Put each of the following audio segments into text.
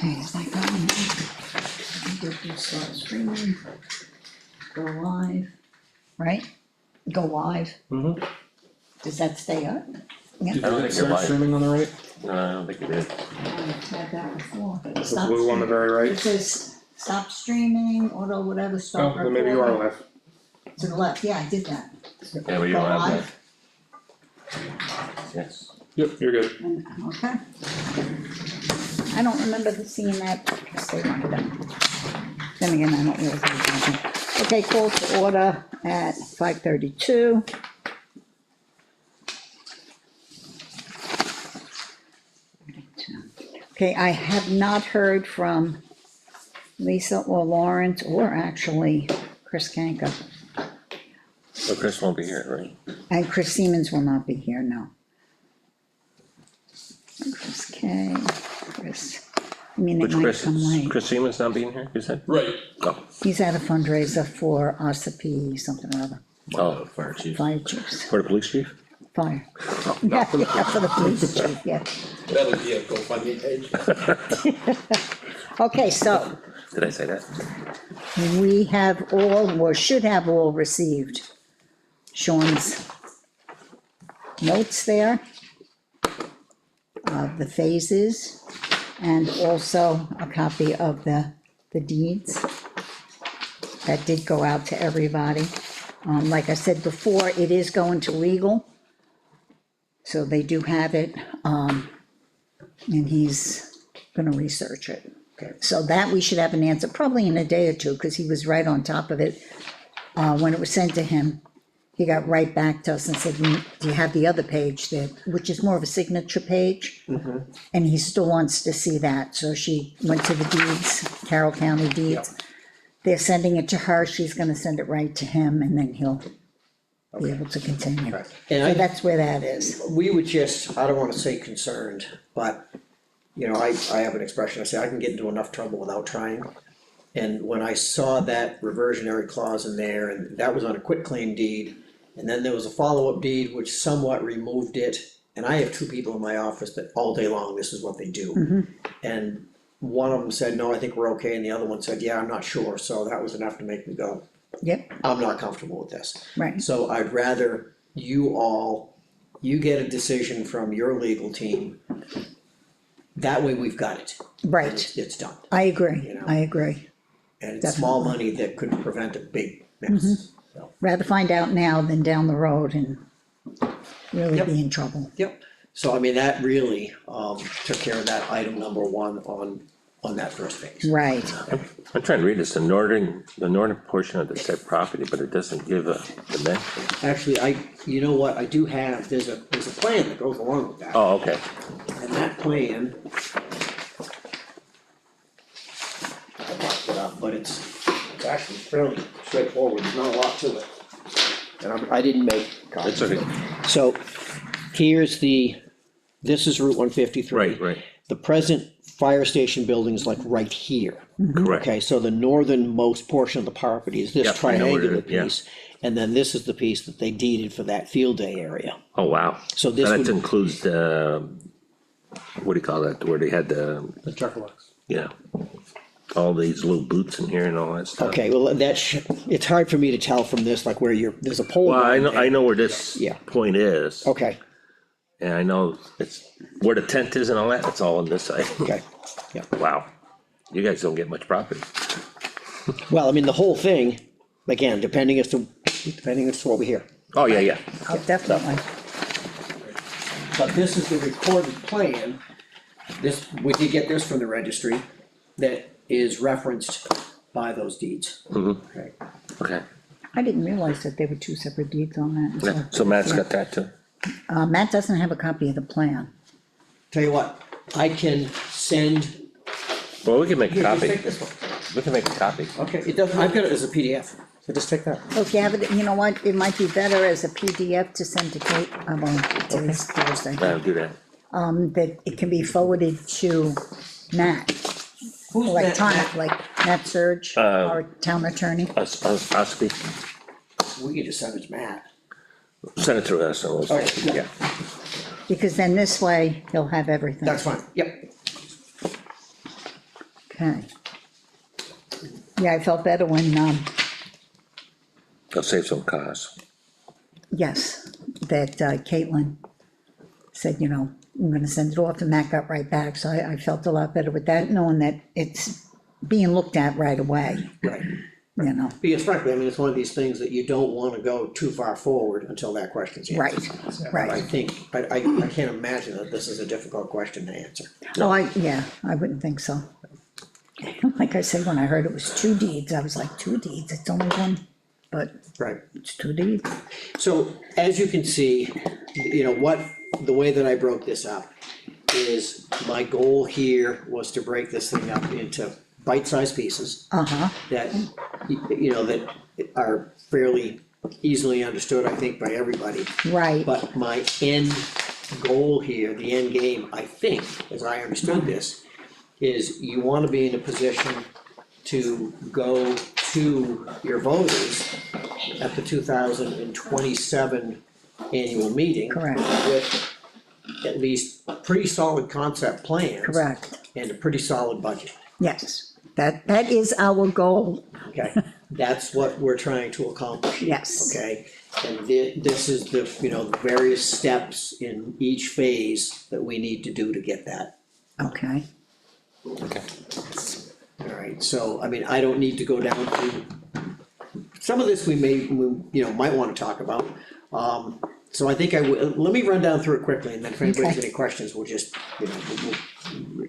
Okay, is that going? Did start streaming? Go live, right? Go live. Mm-hmm. Does that stay up? Yeah. Did I don't you think start you're live. streaming on the right? No, I don't think it is. I've had that before. The Stop blue on the streaming. very It right? says stop streaming, auto whatever, stop Oh, then recording. maybe you are live. To the left, yeah, I did that. Yeah, but you Go don't have live. that. Yes. Yep, you're good. And- Okay. I don't remember seeing that, stay on that. Then again, I don't really think it's okay, call to order at 5:32. Okay, I have not heard from Lisa or Lawrence, or actually Chris Kanka. So Chris won't be here, right? And Chris Siemens will not be here, no. Chris K, Chris, I mean, they Which might Chris, come late. Chris Siemens not being here, you said? Right. Oh, He's at a fundraiser for OSAP, something or other, oh, fire chief. fire chiefs, For the police chief? fire. Yeah, yeah, for the police chief, yeah. That'll be a GoFundMe page. Okay, so Did I say that? we have all, or should have all received Sean's notes there of the phases, and also a copy of the deeds that did go out to everybody. Like I said before, it is going to legal, so they do have it, and he's gonna research it. Okay. So that we should have an answer, probably in a day or two, because he was right on top of it. When it was sent to him, he got right back to us and said, do you have the other page there, which is more of a signature page? And he still wants to see that, so she went to the deeds, Carroll County deeds. They're sending it to her, she's gonna send it right to him, and then he'll be able to continue. Right. So And I, that's where that is. we were just, I don't wanna say concerned, but, you know, I have an expression, I say, I can get into enough trouble without trying. And when I saw that reversionary clause in there, and that was on a quitclaim deed, and then there was a follow-up deed which somewhat removed it, and I have two people in my office that all day long, this is what they do. And one of them said, no, I think we're okay, and the other one said, yeah, I'm not sure, so that was enough to make me go, Yep, I'm not comfortable with this. right, So I'd rather you get a decision from your legal team. That way we've got it. and right, It's done. I agree, You know. I agree. And it's small money that could prevent a big Mm-hmm. mess, so. Rather find out now than down the road and really Yep. be in trouble. Yep, so I mean, that really, took care of that item number one on that first page. Right, I'm trying to read this, the northern portion of the said property, but it doesn't give a dimension. Actually, you know what, I do have, there's a plan that goes along with that. Oh, okay. And that plan. I marked it up, but it's actually fairly straightforward, there's not a lot to it. And I didn't make copies. It's okay. So, here's this is Route 153. Right. The present fire station building is like right here. Correct. Okay, so the northernmost portion of the property is this Yep, I know where it triangular is, yeah. piece. And then this is the piece that they deeded for that field day area. Oh, wow. So this That would- includes the, what do you call that, where they had the, Chucklebox. yeah, all these little boots in here and all that stuff. Okay, well, it's hard for me to tell from this, like where there's a pole. Well, line there. I know where this Yeah. point is. Okay, And I know it's, where the tent is and all that, it's all on this side. okay, yeah. Wow, you guys don't get much property. Well, I mean, the whole thing, again, depending as to what we hear. Oh, yeah. oh, definitely, But this is the recorded plan, we did get this from the registry, that is referenced by those deeds. Okay. Okay, I didn't realize that there were two separate deeds on that. yeah, so Matt's got that too. Matt doesn't have a copy of the plan. Tell you what, I can send. Well, we can make a Here, just copy, take this one. we can make a copy. Okay, it doesn't, I've got it as a PDF, so just take that. So if you have it, you know what, it might be better as a PDF to send to Kate, today's Thursday. I'll do that. That it can be forwarded to Matt, Who's electronic, like Matt Surge, our town attorney. Ospey, We can just send it to Matt. send it to us, and we'll, Okay, yeah. Because then this way, he'll have everything. That's fine, yep. Okay. Yeah, I felt better when, They'll save some costs. yes, that Caitlin said, you know, I'm gonna send it off, and Matt got right back, so I felt a lot better with that, knowing that it's being looked at right away, Right, you know, because frankly, I mean, it's one of these things that you don't wanna go too far forward until that question's answered. right, I right. think, I can't imagine that this is a difficult question to answer. Oh, yeah, I wouldn't think so. Like I said, when I heard it was 2 deeds, I was like, 2 deeds, it's only one, but Right. it's 2 deeds. So, as you can see, you know, the way that I broke this up is my goal here was to break this thing up into bite-sized pieces. Uh-huh, That, you know, that are fairly easily understood, I think, by everybody. right, But my end goal here, the end game, I think, as I understood this, is you wanna be in a position to go to your voters at the 2027 annual meeting. Correct. With at least pretty solid concept plans. correct, And a pretty solid budget, yes, that is our goal, okay? That's what we're trying to accomplish. Yes. Okay, and this is the, you know, the various steps in each phase that we need to do to get that. okay, Okay. Alright, so, I mean, I don't need to go down to, some of this we might wanna talk about. So I think let me run down through it quickly, and then if anybody has Okay. any questions, we'll just, you know,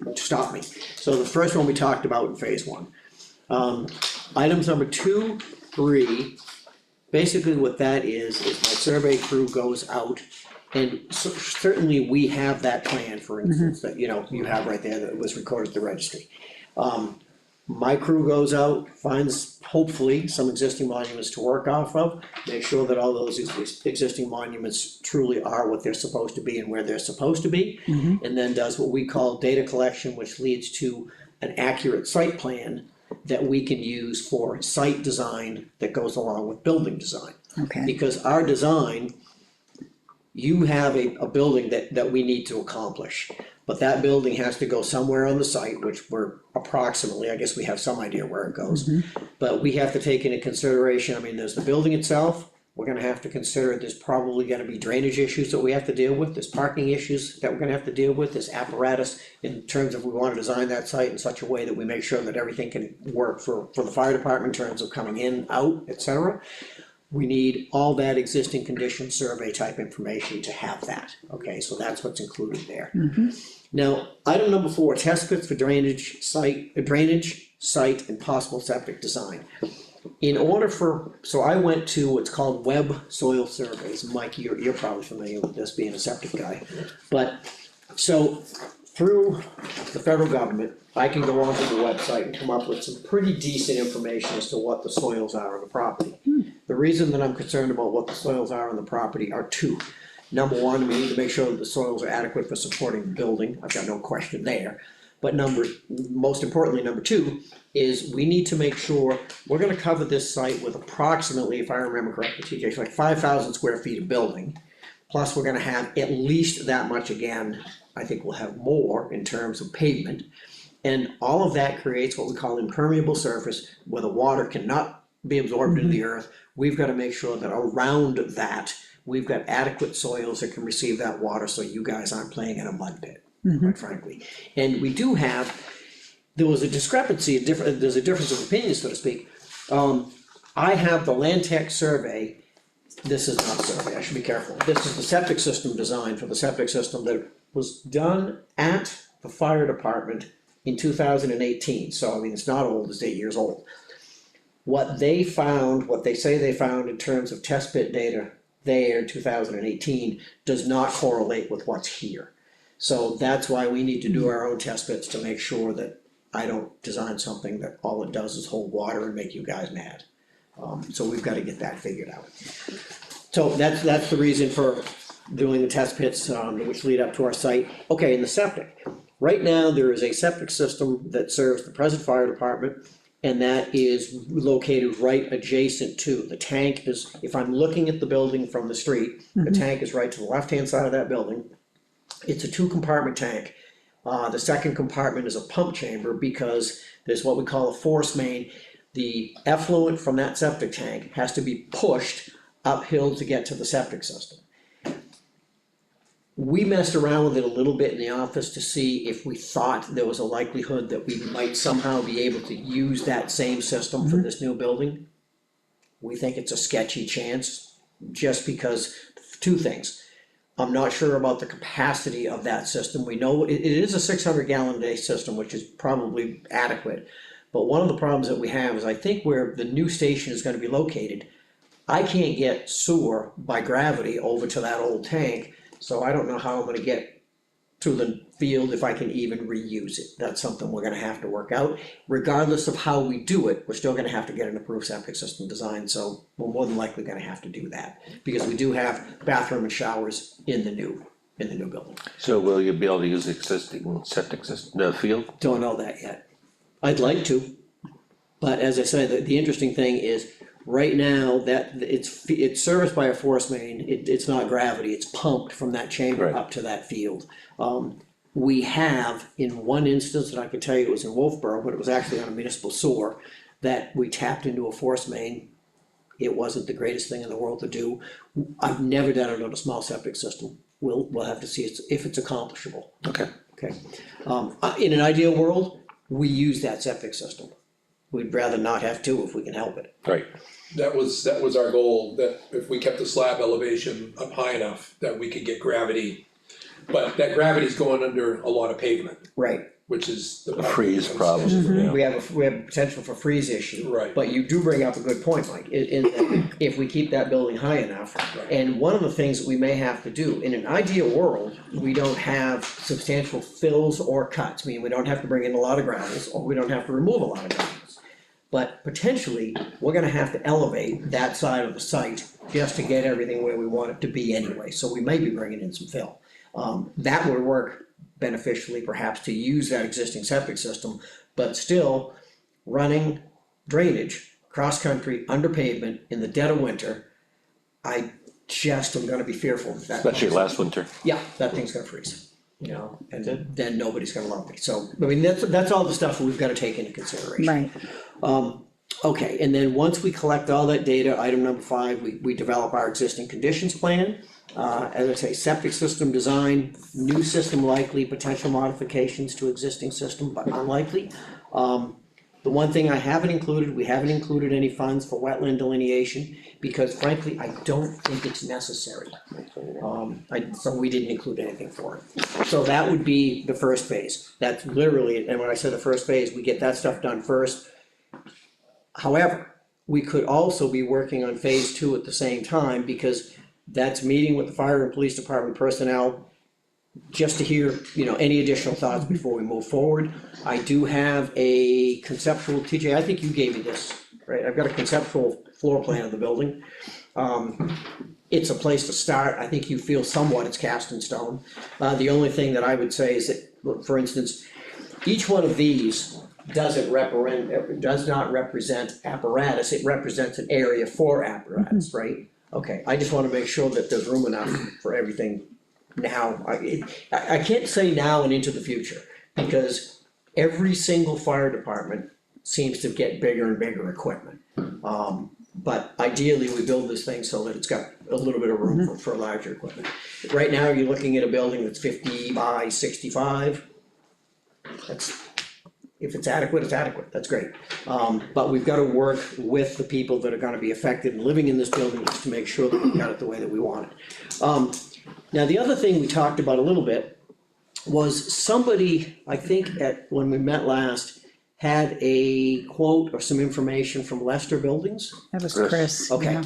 we'll stop me. So the first one we talked about in phase one. Items number 2, 3, basically what that is my survey crew goes out. And certainly we have that plan, for instance, that, you know, you have right there that was recorded at the registry. My crew goes out, finds hopefully some existing monuments to work off of, make sure that all those existing monuments truly are what they're supposed to be and where they're supposed to be. And then does what we call data collection, which leads to an accurate site plan that we can use for site design that goes along with building design. okay, Because our design, you have a building that we need to accomplish. But that building has to go somewhere on the site, which we're approximately, I guess we have some idea where it goes. But we have to take into consideration, I mean, there's the building itself, we're gonna have to consider, there's probably gonna be drainage issues that we have to deal with, there's parking issues that we're gonna have to deal with, there's apparatus in terms of we wanna design that site in such a way that we make sure that everything can work for the fire department in terms of coming in, out, etc. We need all that existing condition survey type information to have that, okay, so that's what's included there. Now, item number 4, test pits for drainage, site, and possible septic design. In order for, so I went to what's called web soil surveys, Mike, you're probably familiar with this, being a septic guy. But, so, through the federal government, I can go onto the website and come up with some pretty decent information as to what the soils are on the property. The reason that I'm concerned about what the soils are on the property are 2. Number 1, we need to make sure that the soils are adequate for supporting the building, I've got no question there. But most importantly, number 2, is we need to make sure, we're gonna cover this site with approximately, if I remember correctly, TJ, it's like 5,000 square feet of building. Plus, we're gonna have at least that much again, I think we'll have more in terms of pavement. And all of that creates what we call impermeable surface, where the water cannot be absorbed into the earth. We've gotta make sure that around that, we've got adequate soils that can receive that water, so you guys aren't playing in a mud pit, quite frankly. And we do have, there was a discrepancy, there's a difference of opinion, so to speak. I have the Land Tech survey, this is not a survey, I should be careful. This is the septic system design for the septic system that was done at the fire department in 2018, so I mean, it's not old, it's 8 years old. What they found, what they say they found in terms of test pit data there in 2018 does not correlate with what's here. So that's why we need to do our own test pits to make sure that I don't design something that all it does is hold water and make you guys mad. So we've gotta get that figured out. So that's the reason for doing the test pits, which lead up to our site. Okay, and the septic. Right now, there is a septic system that serves the present fire department, and that is located right adjacent to, the tank is, if I'm looking at the building from the street, the tank is right to the left-hand side of that building. It's a 2-compartment tank. The second compartment is a pump chamber because there's what we call a force main. The effluent from that septic tank has to be pushed uphill to get to the septic system. We messed around with it a little bit in the office to see if we thought there was a likelihood that we might somehow be able to use that same system for this new building. We think it's a sketchy chance, just because, two things. I'm not sure about the capacity of that system. We know it is a 600 gallon a day system, which is probably adequate. But one of the problems that we have is I think where the new station is gonna be located, I can't get sewer by gravity over to that old tank. So I don't know how I'm gonna get to the field if I can even reuse it. That's something we're gonna have to work out. Regardless of how we do it, we're still gonna have to get an approved septic system design, so we're more than likely gonna have to do that. Because we do have bathroom and showers in the new building. So will you be able to use existing septic system, the field? Don't know that yet. I'd like to, but as I said, the interesting thing is, right now, that it's serviced by a force main, it's not gravity, it's pumped from that chamber Right. up to that field. We have, in one instance, and I can tell you it was in Wolfboro, but it was actually on a municipal sewer, that we tapped into a force main. It wasn't the greatest thing in the world to do. I've never done it on a small septic system. We'll have to see if it's accomplishable, Okay. okay? In an ideal world, we use that septic system. We'd rather not have to if we can help it. Right, That was our goal, that if we kept the slab elevation up high enough, that we could get gravity. But that gravity's going under a lot of pavement, Right. which is the. a freeze problem, yeah. We have potential for freeze issue. Right. But you do bring up a good point, Mike, in if we keep that building high enough. Right. And one of the things that we may have to do, in an ideal world, we don't have substantial fills or cuts, meaning we don't have to bring in a lot of gravels, or we don't have to remove a lot of gravels. But potentially, we're gonna have to elevate that side of the site just to get everything where we want it to be anyway, so we may be bringing in some fill. That would work beneficially perhaps to use that existing septic system, but still running drainage, cross-country, under pavement, in the dead of winter, I just am gonna be fearful that. Especially last winter. Yeah, that thing's gonna freeze, you know, and then nobody's gonna love me, so, I mean, that's all the stuff we've gotta take into consideration. Right, Okay, and then once we collect all that data, item number 5, we develop our existing conditions plan. As I say, septic system design, new system likely, potential modifications to existing system, but unlikely. The one thing I haven't included, we haven't included any funds for wetland delineation, because frankly, I don't think it's necessary. So we didn't include anything for it. So that would be the first phase, that's literally, and when I say the first phase, we get that stuff done first. However, we could also be working on phase 2 at the same time, because that's meeting with the fire and police department personnel, just to hear, you know, any additional thoughts before we move forward. I do have a conceptual, TJ, I think you gave me this, right? I've got a conceptual floor plan of the building. It's a place to start, I think you feel somewhat it's cast in stone. The only thing that I would say is that, for instance, each one of these does not represent apparatus, it represents an area for apparatus, right? Okay, I just wanna make sure that there's room enough for everything now. I can't say now and into the future, because every single fire department seems to get bigger and bigger equipment. But ideally, we build this thing so that it's got a little bit of room for larger equipment. Right now, you're looking at a building that's 50 by 65. If it's adequate, it's adequate, that's great. But we've gotta work with the people that are gonna be affected and living in this building just to make sure that we've got it the way that we want it. Now, the other thing we talked about a little bit was somebody, I think when we met last, had a quote or some information from Lester Buildings. that was Chris. Chris, Okay. yeah.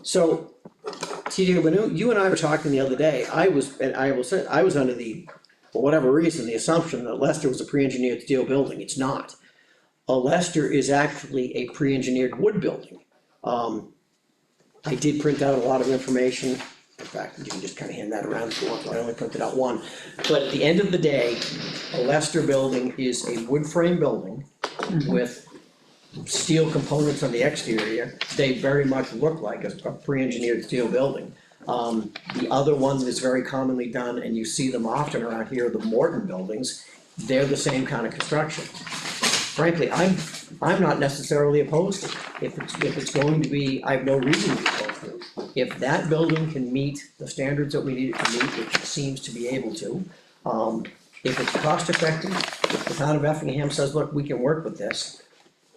So, TJ, when you and I were talking the other day, I was under the, for whatever reason, the assumption that Lester was a pre-engineered steel building, it's not. A Lester is actually a pre-engineered wood building. I did print out a lot of information, in fact, you can just kinda hand that around if you want, I only printed out one. But at the end of the day, a Lester building is a wood frame building with steel components on the exterior. They very much look like a pre-engineered steel building. The other one that's very commonly done, and you see them often around here, the Morton buildings, they're the same kind of construction. Frankly, I'm not necessarily opposed to it. If it's going to be, I have no reason to be opposed to it. If that building can meet the standards that we need it to meet, which it seems to be able to, if it's cost effective, if the town of Effingham says, look, we can work with this,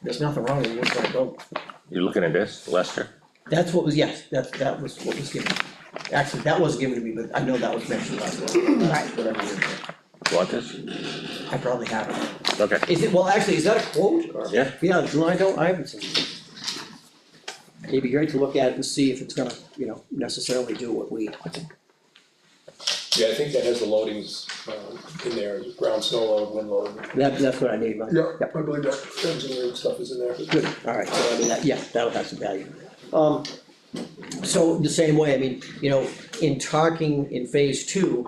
there's nothing wrong with what's gonna go. You're looking at this, Lester? That's what was, yes, that was what was given. Actually, that wasn't given to me, but I know that was mentioned last week. Right. Whatever it is. Want this? I probably have it. Okay, Is it, well, actually, is that a quote? Or- Yeah. Yeah, no, I haven't seen it. It'd be great to look at it and see if it's gonna, necessarily do what we. Yeah, I think that has the loadings, in there, ground snow load, wind load. That's what I need, right? Yeah, I believe that engineering stuff is in there. Good, alright, so I mean, that'll have some value. So the same way, I mean, in talking in phase two,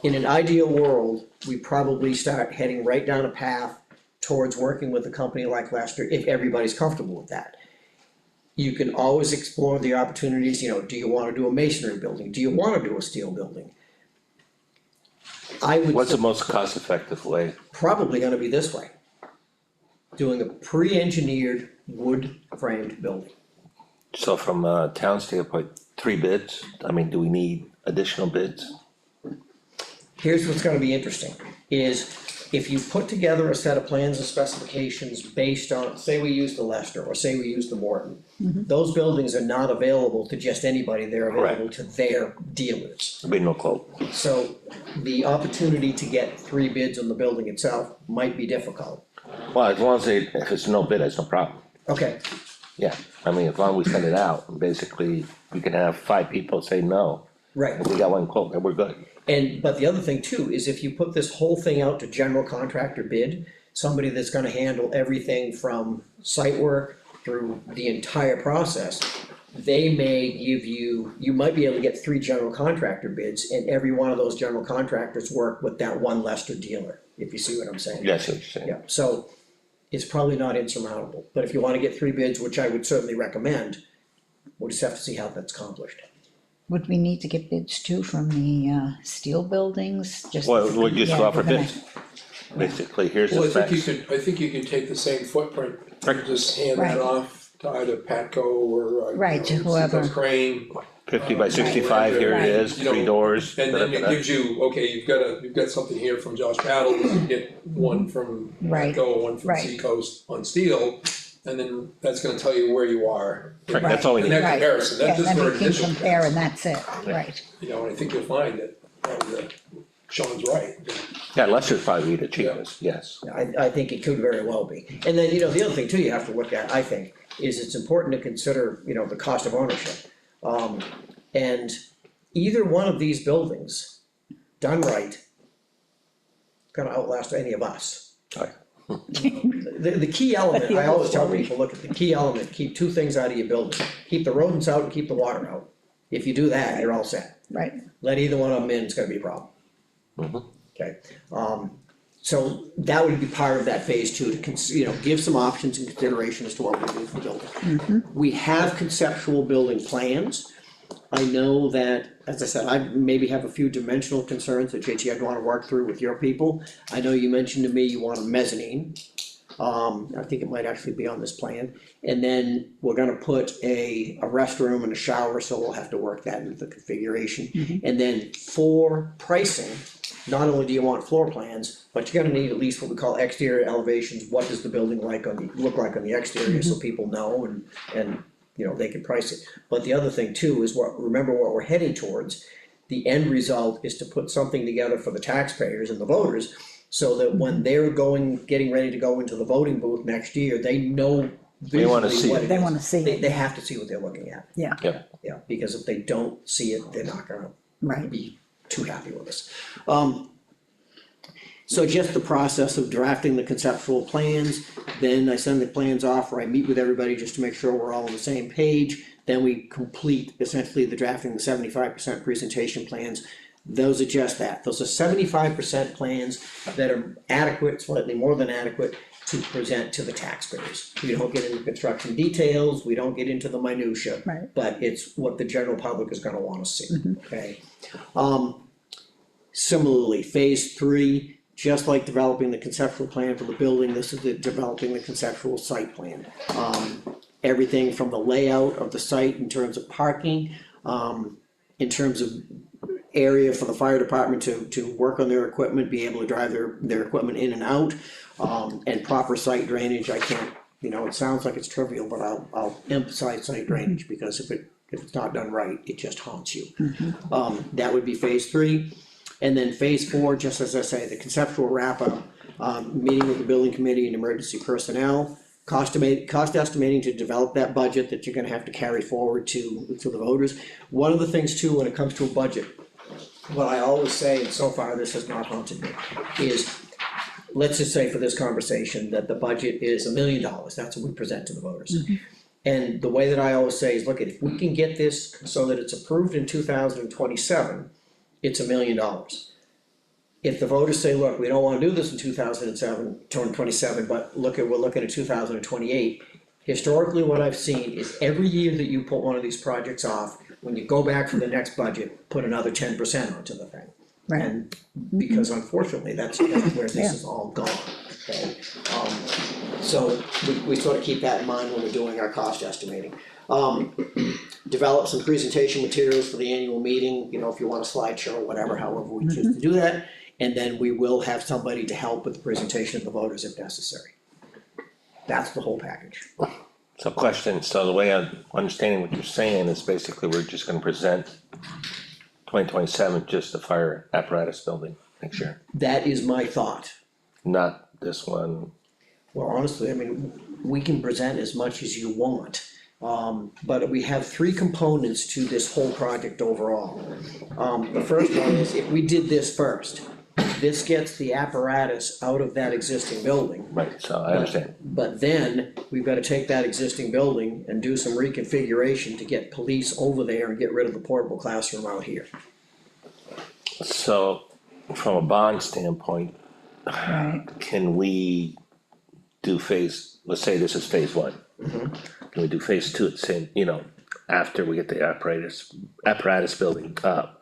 in an ideal world, we probably start heading right down a path towards working with a company like Lester, if everybody's comfortable with that. You can always explore the opportunities, do you wanna do a masonry building, do you wanna do a steel building? I would. what's the most cost-effective way? Probably gonna be this way. Doing a pre-engineered wood framed building. So from a town standpoint, 3 bids, I mean, do we need additional bids? Here's what's gonna be interesting, is if you put together a set of plans and specifications based on, say we use the Lester, or say we use the Morton. Those buildings are not available to just anybody, they're available to their dealers. There'll be no quote. So the opportunity to get 3 bids on the building itself might be difficult. Well, as long as if it's no bid, it's no problem. Okay, Yeah, I mean, as long as we send it out, basically, we can have 5 people say no. right. If we got 1 quote, then we're good. But the other thing too, is if you put this whole thing out to general contractor bid, somebody that's gonna handle everything from site work through the entire process, they may give you might be able to get 3 general contractor bids, and every one of those general contractors work with that one Lester dealer, if you see what I'm saying. Yes, what you're saying. Yeah, so it's probably not insurmountable, but if you wanna get 3 bids, which I would certainly recommend, we'll just have to see how that's accomplished. Would we need to get bids too from the, steel buildings, just? Well, we just Yeah, offer we're gonna- bids. Basically, here's Well, the I think specs. I think you can take the same footprint, and just hand Right. that off to either Patco or, Right, to whoever. Seacoast Crane. 50 by 65, here it Right. is, You know, 3 doors. And then it da-da-da-da. gives you, okay, you've got something here from Josh Paddles, you get one from Right. Patco, one from Right. Seacoast on steel, and then that's gonna tell you where you are. Right, that's all we In need. that comparison, that's just Yeah, for then we can initial, compare and that's it, right. and I think you'll find that, Sean's right. Yeah, Lester's probably the cheapest, yes. I think it could very well be. And then, the other thing too you have to look at, I think, is it's important to consider, the cost of ownership. And either one of these buildings, done right, gonna outlast any of us. Right. The key element, I always tell people, look at the key element, keep 2 things out of your building. Keep the rodents out and keep the water out. If you do that, you're all set. Right, Let either one of them in, it's gonna be a problem. Okay, so that would be part of that phase 2, to give some options and consideration as to what we do for the building. We have conceptual building plans. I know that, as I said, I maybe have a few dimensional concerns that JT I'd wanna work through with your people. I know you mentioned to me you want a mezzanine. I think it might actually be on this plan. And then we're gonna put a restroom and a shower, so we'll have to work that into the configuration. And then for pricing, not only do you want floor plans, but you're gonna need at least what we call exterior elevations. What does the building look like on the exterior, so people know and they can price it. But the other thing too is remember what we're heading towards. The end result is to put something together for the taxpayers and the voters, so that when they're getting ready to go into the voting booth next year, they know They wanna visually see what it. it they is. wanna see They it, have to see what they're looking at, yeah, yeah, because if they don't see it, they're not gonna right. be too happy with us. So just the process of drafting the conceptual plans, then I send the plans off, or I meet with everybody just to make sure we're all on the same page. Then we complete essentially the drafting, the 75% presentation plans. Those are just that, those are 75% plans that are adequate, slightly more than adequate, to present to the taxpayers. We don't get into construction details, we don't get into the minutia. Right. But it's what the general public is gonna wanna see, okay? Similarly, phase three, just like developing the conceptual plan for the building, this is developing the conceptual site plan. Everything from the layout of the site in terms of parking, in terms of area for the fire department to work on their equipment, be able to drive their equipment in and out, and proper site drainage. I can't, it sounds like it's trivial, but I'll emphasize site drainage, because if it's not done right, it just haunts you. That would be phase three. And then phase four, just as I say, the conceptual wrap up, meeting with the building committee and emergency personnel, cost estimating to develop that budget that you're gonna have to carry forward to the voters. One of the things too, when it comes to a budget, what I always say, and so far this has not haunted me, is, let's just say for this conversation that the budget is $1 million, that's what we present to the voters. And the way that I always say is, look, if we can get this so that it's approved in 2027, it's $1 million. If the voters say, look, we don't wanna do this in 2027, but we're looking at 2028. Historically, what I've seen is every year that you put one of these projects off, when you go back for the next budget, put another 10% onto the thing. Right. And because unfortunately, that's where this is all gone, okay? So we sort of keep that in mind when we're doing our cost estimating. Develop some presentation materials for the annual meeting, if you want a slideshow or whatever, however we choose to do that. And then we will have somebody to help with the presentation of the voters if necessary. That's the whole package. So question, so the way I'm understanding what you're saying is basically we're just gonna present 2027, just the fire apparatus building next year, That is my thought. not this one. Well, honestly, we can present as much as you want. But we have three components to this whole project overall. The first one is, if we did this first, this gets the apparatus out of that existing building. Right, so I understand. But then, we've gotta take that existing building and do some reconfiguration to get police over there and get rid of the portable classroom out here. So, from a bond standpoint, Right. can we do let's say this is phase one. Can we do phase two at the same, after we get the apparatus building up?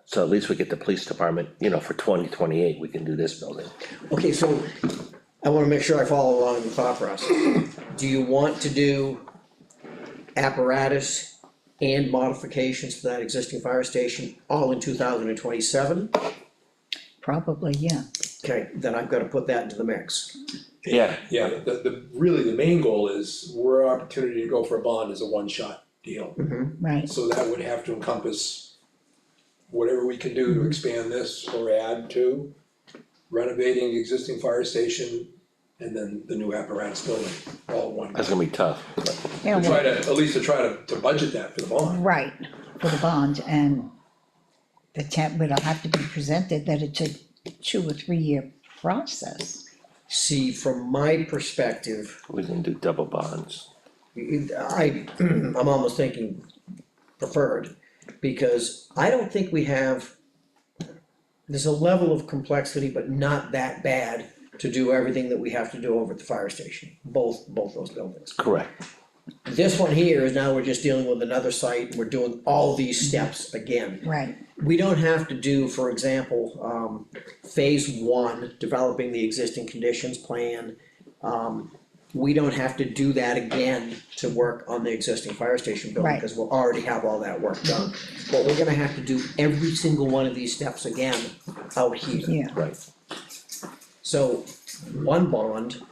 So at least we get the police department, for 2028, we can do this building. Okay, so I wanna make sure I follow along in the thought process. Do you want to do apparatus and modifications to that existing fire station all in 2027? Probably, yeah. Okay, then I've gotta put that into the mix. Yeah. Yeah, really the main goal is, our opportunity to go for a bond is a one-shot deal. Right. So that would have to encompass whatever we can do to expand this or add to, renovating the existing fire station, and then the new apparatus building, all at one. That's gonna be tough, but Yeah, To try to, at least to try to budget that for the bond. right, for the bond, and it'll have to be presented that it's a 2 or 3 year process. See, from my perspective, we can do double bonds. I'm almost thinking preferred, because I don't think we have, there's a level of complexity, but not that bad to do everything that we have to do over at the fire station, both those buildings. Correct. This one here is now we're just dealing with another site, and we're doing all these steps again. Right. We don't have to do, for example, phase one, developing the existing conditions plan. We don't have to do that again to work on the existing fire station building, Right. because we'll already have all that work done. But we're gonna have to do every single one of these steps again out here. Yeah. Right. So, one bond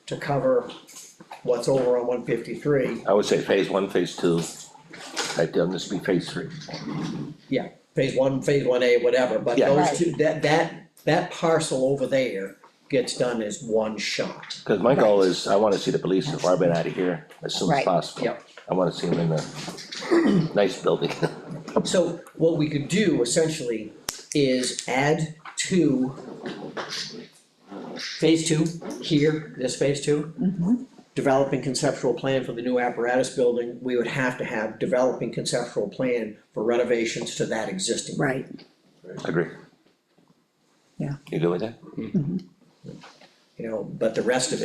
to cover what's over on 153, I would say phase one, phase two, I'd done this be phase three. yeah, phase 1A, whatever, but Yeah. those Right. two, that parcel over there gets done as one shot. Cause my goal is, I wanna see the police department out of here as soon as Right. possible. Yep. I wanna see them in a nice building. So what we could do essentially is add to phase two here, this phase two. Developing conceptual plan for the new apparatus building, we would have to have developing conceptual plan for renovations to that existing. Right. Agree. Yeah. You good with that? but the rest of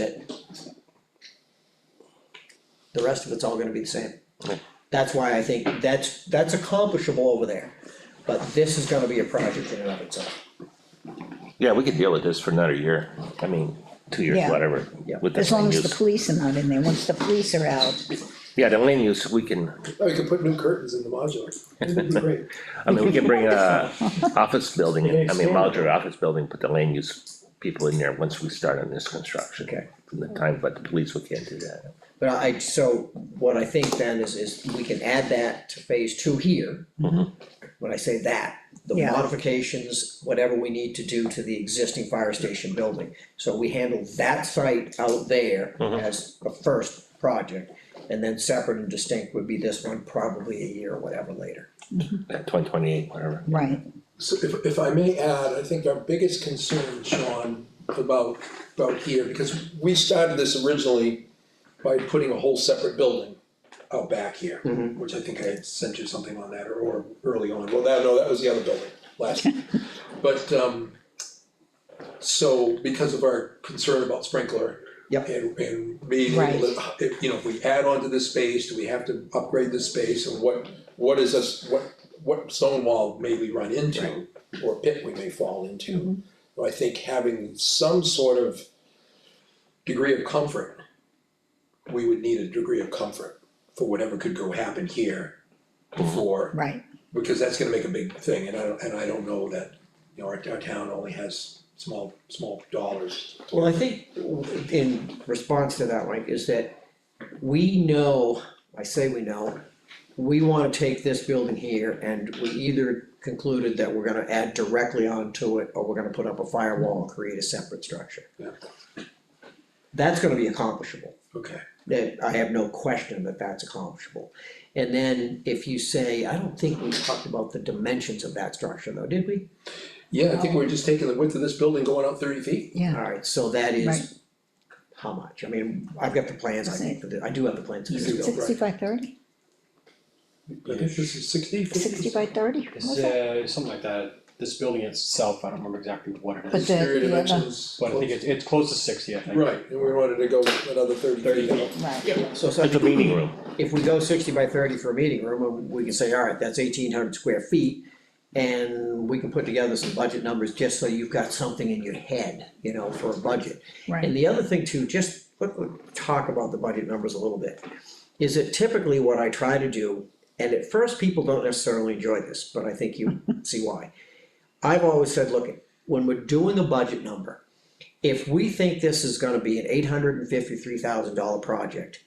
it's all gonna be the same. That's why I think that's accomplishable over there, but this is gonna be a project in and of itself. Yeah, we could deal with this for another year, I mean, 2 years, Yeah. whatever. Yeah. With As the long land as the use. police are not in there, once the police are out, Yeah, the land use, we can, Oh, you could put new curtains in the modular, it'd be great. I mean, we can bring a office building, They in. I mean, expand modular office building, put the land use people in there once we start on this construction. Okay. From the time, but the police, we can't do that. But so what I think then is we can add that to phase two here. When I say that, the Yeah. modifications, whatever we need to do to the existing fire station building. So we handle that site out there as a first project, and then separate and distinct would be this one, probably a year or whatever later. 2028, whatever. right, So if I may add, I think our biggest concern, Sean, about here, because we started this originally by putting a whole separate building out back here, which I think I had sent you something on that, or early on, well, that was the other building, last. But, so because of our concern about sprinkler. Yep. And being able to, if we add on to this space, do we have to upgrade this space, and what is us, what stone wall may we run into, or pit we may fall into? I think having some sort of degree of comfort, we would need a degree of comfort for whatever could go happen here before, right, because that's gonna make a big thing, and I don't know that, our town only has small dollars. Well, I think in response to that, Mike, is that we know, I say we know, we wanna take this building here and we either concluded that we're gonna add directly onto it, or we're gonna put up a firewall and create a separate structure. Yeah. That's gonna be accomplishable. Okay. That I have no question that that's accomplishable. And then if you say, I don't think we talked about the dimensions of that structure though, did we? Yeah, I think we're just taking the width of this building going out 30 feet. yeah, Alright, so that is Right. how much? I mean, I've got the plans, I think, I do have the plans. Is it- 60 by 30, I think this is 60, 50? 60 by 30, It's, was it? something like that, this building itself, I don't remember exactly what it But is, the- Area the other- dimensions. but I think it's close to 60, I think. Right, and we wanted to go another 30 feet out. Right, So It's a meeting room. if we go 60 by 30 for a meeting room, we can say, alright, that's 1,800 square feet. And we can put together some budget numbers just so you've got something in your head, for a budget. And right, the other thing too, just let's talk about the budget numbers a little bit. Is that typically what I try to do, and at first people don't necessarily enjoy this, but I think you see why. I've always said, look, when we're doing the budget number, if we think this is gonna be an $853,000 project,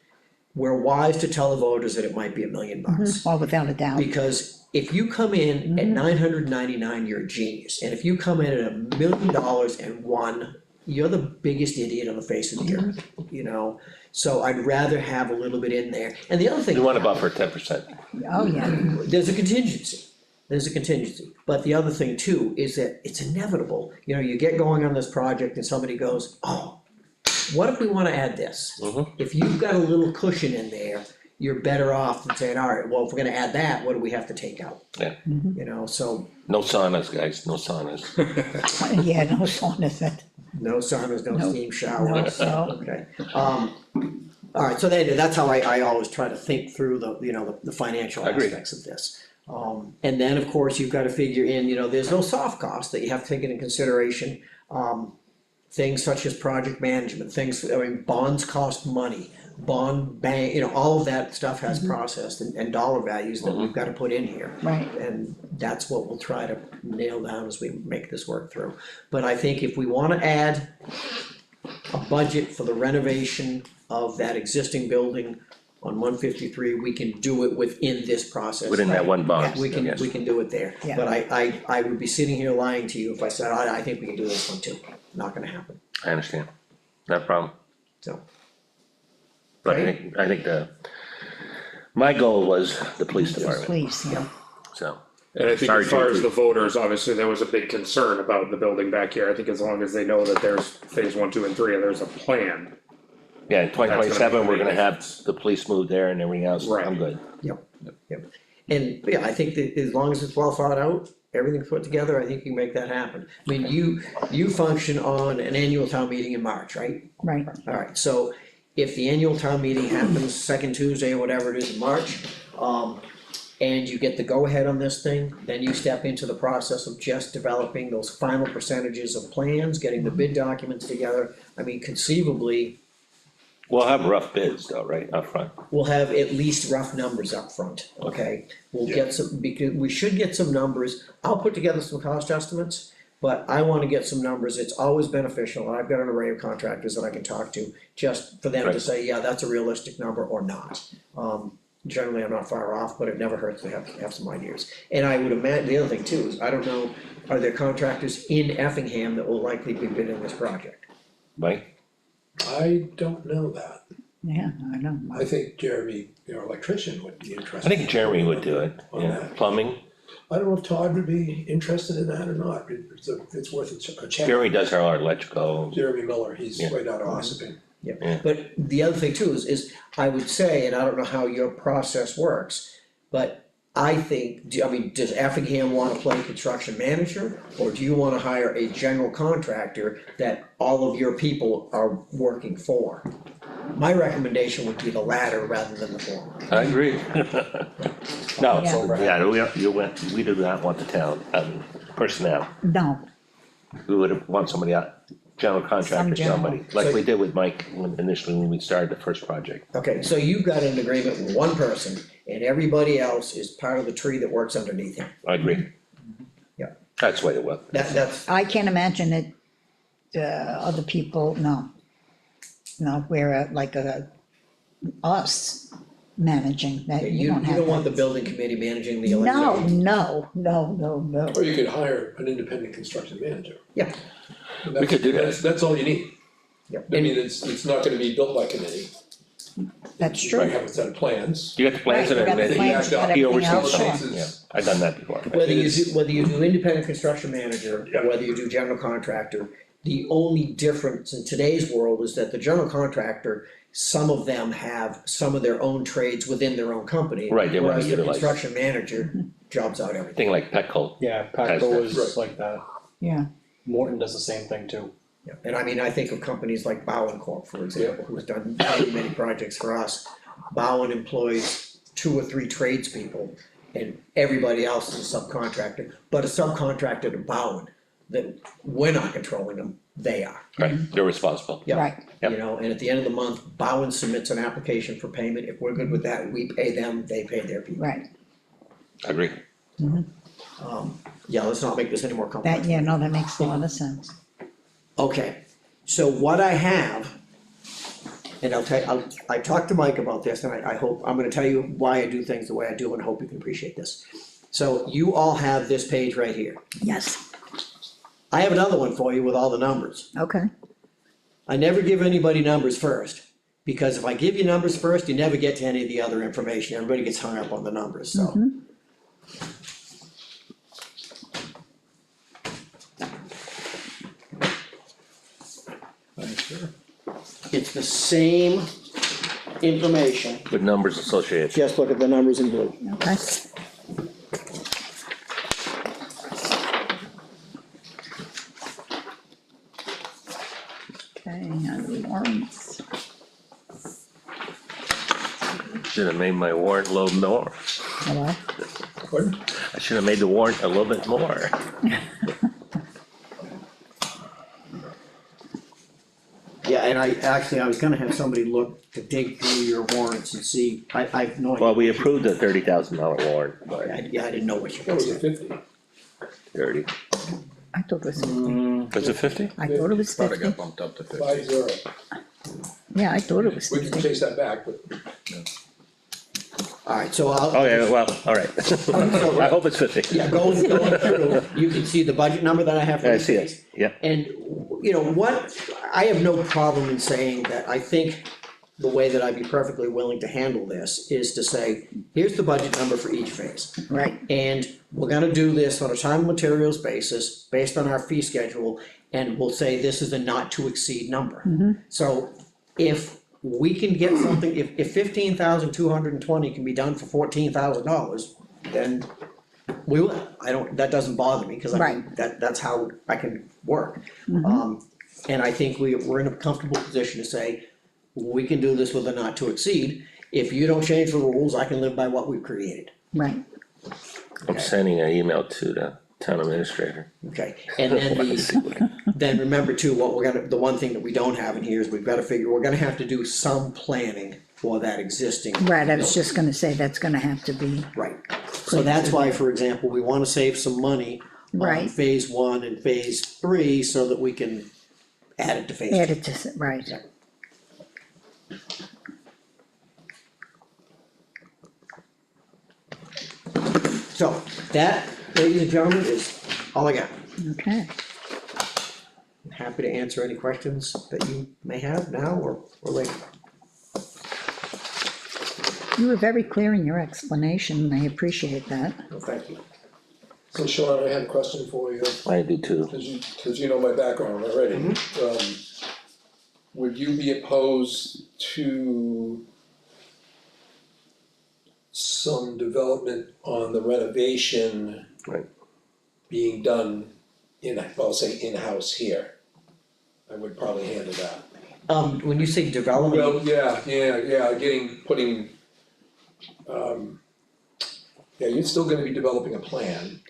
we're wise to tell the voters that it might be $1 million. well, without a doubt, Because if you come in at 999, you're a genius, and if you come in at $1 million you're the biggest idiot on the face of the earth, So I'd rather have a little bit in there, and the other thing. We want to buffer 10%. oh, yeah, There's a contingency, but the other thing too is that it's inevitable, you get going on this project and somebody goes, oh, what if we wanna add this? If you've got a little cushion in there, you're better off than saying, alright, well, if we're gonna add that, what do we have to take out? Yeah. So, No saunas, guys, no saunas. yeah, no saunas, no saunas, no No. steam shower, no, so, okay, alright, so that's how I always try to think through the financial Agreed. aspects of this. And then, of course, you've gotta figure in, there's no soft cost that you have to take into consideration. Things such as project management, bonds cost money, bond bank, all of that stuff has process and dollar values that we've gotta put in here. right, And that's what we'll try to nail down as we make this work through. But I think if we wanna add a budget for the renovation of that existing building on 153, we can do it within this process. Within that one box, We can yes. do it there, Yeah. but I would be sitting here lying to you if I said, I think we can do this one too, not gonna happen, I understand, no problem. so. But Okay. I think my goal was the police please, department, yeah, so. And I think Sorry, as far JP. as the voters, obviously, there was a big concern about the building back here, I think as long as they know that there's phase 1, 2, and 3, and there's a plan. Yeah, in 2027, we're gonna big have the police move there and everything else, Right. I'm good. Yep. And yeah, I think that as long as it's well thought out, everything's put together, I think you can make that happen. I mean, you function on an annual town meeting in March, right? Right, Alright, so if the annual town meeting happens second Tuesday or whatever it is in March, and you get the go-ahead on this thing, then you step into the process of just developing those final percentages of plans, getting the bid documents together. I mean, conceivably, We'll have rough bids though, right, up front. we'll have at least rough numbers up front. Okay? We'll get some, because we should get some numbers, I'll put together some cost estimates, but I wanna get some numbers, it's always beneficial, and I've got an array of contractors that I can talk to, just for them to Right. say, yeah, that's a realistic number or not. Generally, I'm not far off, but it never hurts to have some ideas. And I would imagine, the other thing too is, I don't know, are there contractors in Effingham that will likely be bidding this project? Mike? I don't know that. yeah, I know. I think Jeremy, our electrician, would be I interested. think Jeremy would do it, On yeah, that. plumbing, I don't know if Todd would be interested in that or not, it's worth a chat. Jeremy does our electrical, Jeremy Miller, he's Yeah. right out of Ossipin. Yeah, Yeah. but the other thing too is I would say, and I don't know how your process works, but I think, does Effingham wanna play construction manager? Or do you wanna hire a general contractor that all of your people are working for? My recommendation would be the latter rather than the former. I agree. No, Yeah. we do not want the town, personnel, No, we would want somebody out, general contractor, general. somebody, like So- we did with Mike initially when we started the first project. Okay, so you've got an agreement with one person and everybody else is part of the tree that works underneath him. I agree. Yeah. That's the way it was. That's, I can't imagine that, other people, no. No, we're like us managing that, you you don't have don't want the that. building committee managing the No, electricity. no. Or you could hire an independent construction manager. Yeah, And We could do that. That's all you need. yeah. I mean, it's not gonna be built by committee. That's You might true. have a set of plans. You got the plans Right, and you got the everything, plans, you got he everything oversees else, it, sure. yeah, I've done that before. Whether you do independent construction manager, Yeah. or whether you do general contractor, the only difference in today's world is that the general contractor, some of them have some of their own trades within their own company. Right, they wanna Whereas the utilize. construction manager jobs out everything. Thing like Petco, Yeah, Has Patco that, is right. like that, Yeah, Morton does the same thing too. Yeah, and I mean, I think of companies like Bowen Corp, for example, who's done many, many projects for us. Bowen employs 2 or 3 tradespeople and everybody else is a subcontractor, but a subcontractor to Bowen, that we're not controlling them, they are. right, they're responsible. Yeah. right, Yep. You know, and at the end of the month, Bowen submits an application for payment, if we're good with that, we pay them, they pay their people. right. I agree. Yeah, let's not make this any more complex. That, yeah, no, that makes a lot of sense. Okay, so what I have, and I talked to Mike about this, and I hope, I'm gonna tell you why I do things the way I do, and I hope you can appreciate this. So you all have this page right here. Yes, I have another one for you with all the numbers. okay, I never give anybody numbers first, because if I give you numbers first, you never get to any of the other information, everybody gets hung up on the numbers, so. Thanks, sir. It's the same information, With numbers associated, just look at the numbers in blue. okay. Okay, and warrants, should have made my warrant a little more, hello, Pardon? I should have made the warrant a little bit more. Yeah, and I was gonna have somebody look to dig through your warrants and see, I have no idea. Well, we approved a $30,000 warrant, but Yeah, I didn't know what you That was a said. 50. 30, I thought it was 50, was it 50? I thought it was Thought it 50, got bumped up to 50. 5-0. yeah, I thought it was We can 50. chase that back, but Alright, so I'll. Oh, yeah, well, alright, I hope it's 50. Yeah, going through, you can see the budget number that I have for I each see case. it, yeah, And, you know, what, I have no problem in saying that I think the way that I'd be perfectly willing to handle this is to say, here's the budget number for each phase. Right, And we're gonna do this on a time and materials basis, based on our fee schedule, and we'll say this is a not to exceed number. So if we can get something, if 15,220 can be done for $14,000, then We will, that doesn't bother me, cause I mean, Right. that's how I can work. And I think we're in a comfortable position to say, we can do this with a not to exceed. If you don't change the rules, I can live by what we've created, right, I'm sending an email to the town administrator. okay? And then then remember too, the one thing that we don't have in here is we're gonna have to do some planning for that existing. right, I was just gonna say, that's gonna have to be, Right, so that's why, for example, we wanna save some money on Right. phase 1 and phase 3, so that we can add it to phase 2. added to, right, So, that, ladies and gentlemen, is all I got. okay. I'm happy to answer any questions that you may have now or later. You were very clear in your explanation, and I appreciate that. Well, thank you. So Sean, I had a question for you, I do too. cause you know my background already. Would you be opposed to some development on the renovation Right. being done I'll say in-house here? I would probably handle that. When you say development, Well, yeah, putting, you're still gonna be developing a plan.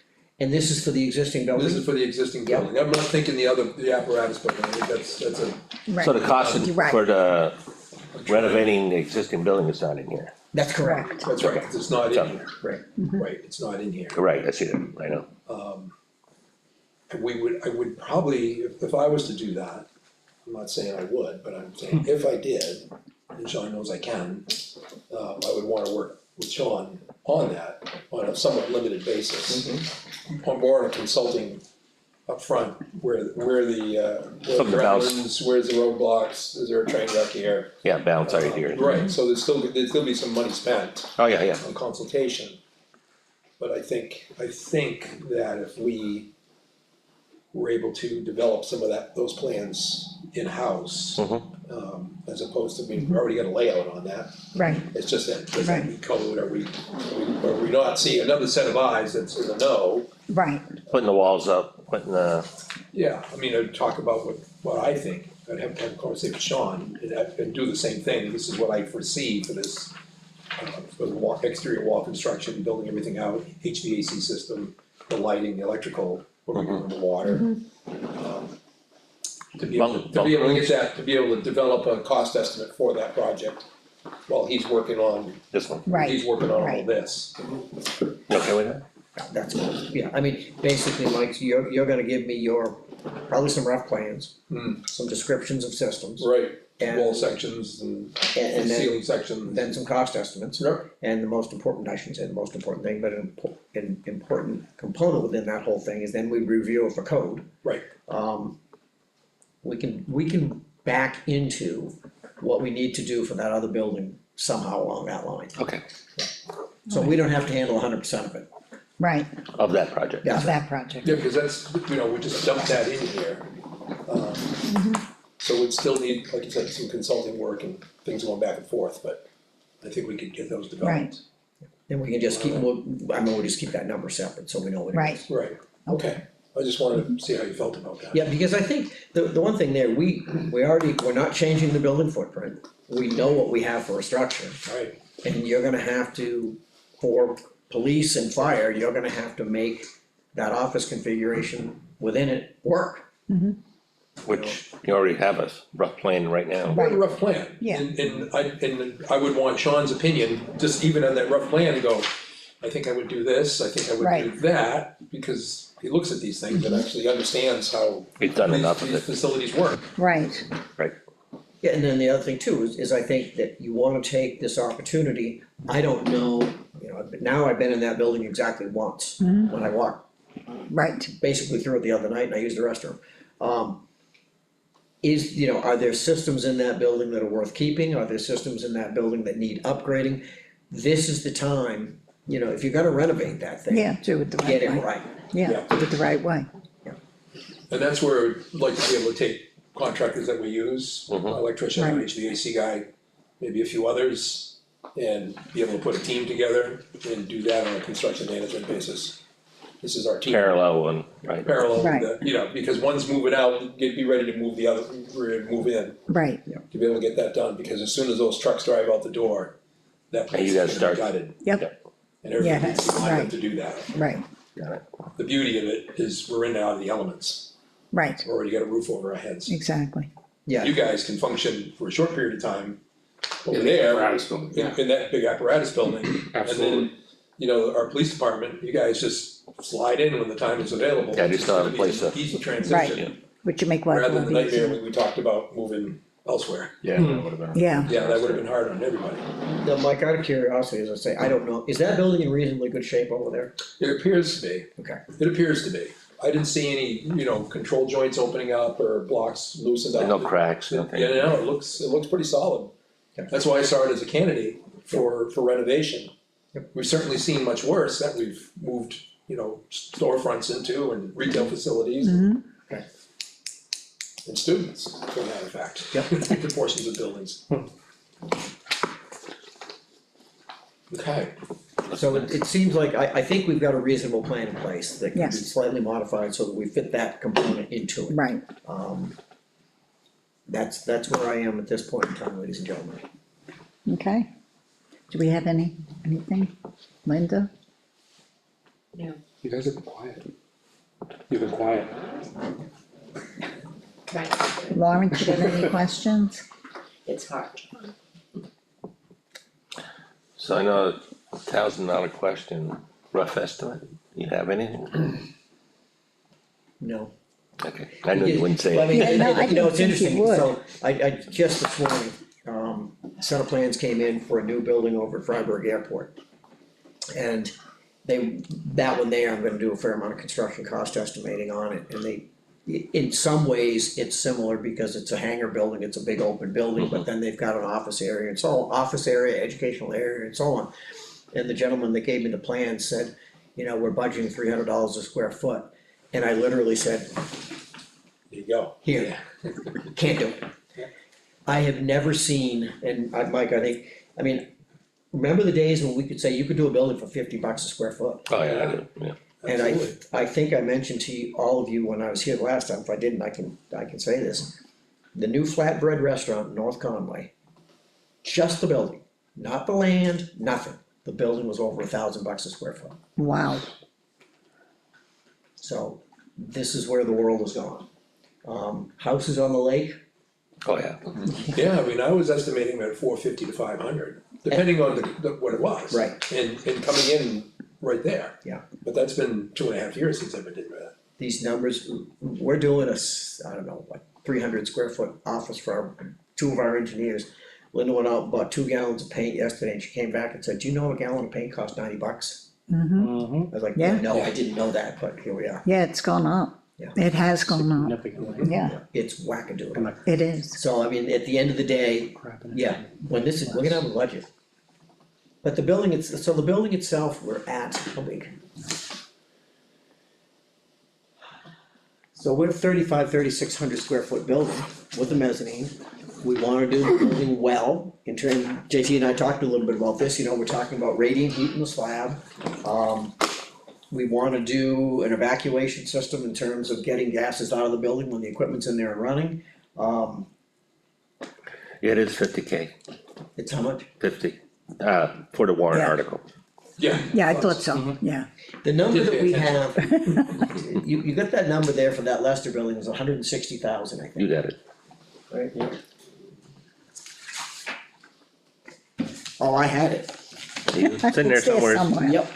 and this is for the existing This is building, for the existing Yep. building, I'm not thinking the apparatus building, I think that's a, Right. So the cost Right. for the renovating the existing building is not in here. that's correct, Correct, that's right, 'cause it's not in here, right, right, it's not in here. Right, I see it, I know. And I would probably, if I was to do that, I'm not saying I would, but I'm saying if I did, and Sean knows I can, I would wanna work with Sean on that, on a somewhat limited basis. On more on a consulting upfront, where the Something about- wetlands, where's the roadblocks, is there a train wreck here? Yeah, balance out here. Right, so there'd still be some money spent Oh, yeah, yeah. on consultation. But I think that if we were able to develop some of those plans in-house, as opposed to, we've already got a layout on that, right, it's just that, does that Right. meet code, are we not seeing another set of eyes that's in the know? right, Putting the walls up, putting the, Yeah, I mean, I'd talk about what I think, I'd have a conversation with Sean, and do the same thing, this is what I foresee for this. For the exterior wall construction, building everything out, HVAC system, the lighting, the electrical, what we're doing with the water. To be able to get that, to be able to develop a cost estimate for that project, while he's working on, this one. right. he's working on all right. this. You okay with that? that's, yeah, I mean, basically, Mike, you're gonna give me probably some rough plans, some descriptions of systems, Right, And- wall sections and and then, ceiling sections. then some cost estimates. Yep. And the most important, I shouldn't say the most important thing, but an important component within that whole thing is then we review it for code. Right, We can back into what we need to do for that other building somehow along that line. Okay, So we don't have to handle 100% of it. Right, of that project. Yeah. of that project, yeah, because that's, we just dumped that in here. So we'd still need, like you said, some consulting work and things going back and forth, but I think we could get those developed. Then we can just we'll just keep that number separate, so we know what it is. right, Right, okay, I just wanted to see how you felt about that. Yeah, because I think the one thing there, we're not changing the building footprint. We know what we have for a structure, Right, and you're gonna have to, for police and fire, you're gonna have to make that office configuration within it work. Which you already have a rough plan right now. we have a rough plan. Yeah. And I would want Sean's opinion, just even on that rough plan, to go, I think I would do this, I think I would do Right. that, because he looks at these things and actually understands how We've done enough of these it, facilities work. right, right? Yeah, and then the other thing too is I think that you wanna take this opportunity, I don't know, now I've been in that building exactly once, when I walked right, basically through it the other night and I used the restroom. Are there systems in that building that are worth keeping? Are there systems in that building that need upgrading? This is the time, if you're gonna renovate that thing. yeah, do it the Get right it way, right. yeah, do it the right way, And that's where I'd like to be able to take contractors that we use, electrician, Right. HVAC guy, maybe a few others, and be able to put a team together and do that on a construction management basis. this is our team. Parallel one, right? Parallel, Right. with the- you know, because one's moving out, be ready to move the other, move in, right, to be able to get that done, because as soon as those trucks drive out the door, that And place you is gotta gonna be start. gutted, yep, and everybody Yeah, needs to line up right. to do that. right, Got it. The beauty of it is we're in and out of the elements, right, we've already got a roof over our heads. exactly, Yeah, You guys can function for a short period of time over In the there, apparatus building, yeah. in that big apparatus building. Absolutely. And then, you know, our police department, you guys just slide in when the time is available. Yeah, just don't have a It's place gonna to- be an easy right, transition, which you make life a rather than the lot nightmare easier. when we talked about moving elsewhere. Yeah, that would have been. Yeah, Yeah, that would have been hard on everybody. now, Mike, out of curiosity, as I say, I don't know, is that building in reasonably good shape over there? It appears to be, Okay. it appears to be. I didn't see any, you know, control joints opening up or blocks loosened up. And no cracks, nothing. Yeah, no, it looks pretty solid. Okay. That's why I saw it as a candidate for renovation. Yep. We've certainly seen much worse that we've moved, you know, storefronts into and retail facilities mhm, and students, for that fact. Yep. Different portions of buildings. Okay, So it seems like, I think we've got a reasonable plan in place that can be Yes. slightly modified so that we fit that component into it. right, That's where I am at this point in time, ladies and gentlemen. okay. Do we have anything? Linda? You guys have been quiet. You've been quiet. Lauren, do you have any questions? It's hard. So I know $1,000 question, rough estimate, you have anything? No. Okay, I know you wouldn't say Well, I mean, it. No, I you know, didn't it's think you interesting, would. so I just this morning, set of plans came in for a new building over at Freiburg Airport. And that one there, I'm gonna do a fair amount of construction cost estimating on it, and in some ways, it's similar because it's a hangar building, it's a big open building, but then they've got an office area, and so, office area, educational area, and so on. And the gentleman that gave me the plan said, you know, we're budgeting $300 a square foot, and I literally said, there you go. here, can't do it. I have never seen, and Mike, I mean, remember the days when we could say you could do a building for $50 a square foot? Oh, yeah, I do, yeah. And Absolutely. I think I mentioned to you, all of you when I was here the last time, if I didn't, I can say this. The new flatbread restaurant in North Conway, just the building, not the land, nothing. The building was over $1,000 a square foot. Wow, So this is where the world has gone. Houses on the lake, Oh, yeah. Yeah, I mean, I was estimating at 450 to 500, depending on what it was. Right. And coming in right there. Yeah. But that's been 2.5 years since I've been doing that. these numbers, we're doing I don't know, like 300 square foot office for two of our engineers. Linda went out and bought 2 gallons of paint yesterday, and she came back and said, do you know a gallon of paint costs $90? mhm, I was like, Yeah. no, I didn't know that, but here we are. yeah, it's gone up. Yeah. It has gone up, Significantly. yeah, It's wackadoodle. And the it is, So I mean, at the end of the day, crap in it. yeah, we're gonna have a budget. But the building, so the building itself, we're at, how big? So we're 3,600 square foot building with a mezzanine. We wanna do the building well, in turn, JT and I talked a little bit about this, you know, we're talking about radiant heat in the slab. We wanna do an evacuation system in terms of getting gases out of the building when the equipment's in there and running. Yeah, it is 50K, It's how much? 50, for the warrant Yeah. article. Yeah. yeah, I thought so, yeah, The number Did that pay we attention. have, you got that number there for that Leicester building, it was 160,000, I You think, got it. right? Yeah. Oh, I had it, It's in there it's there somewhere. somewhere. yep,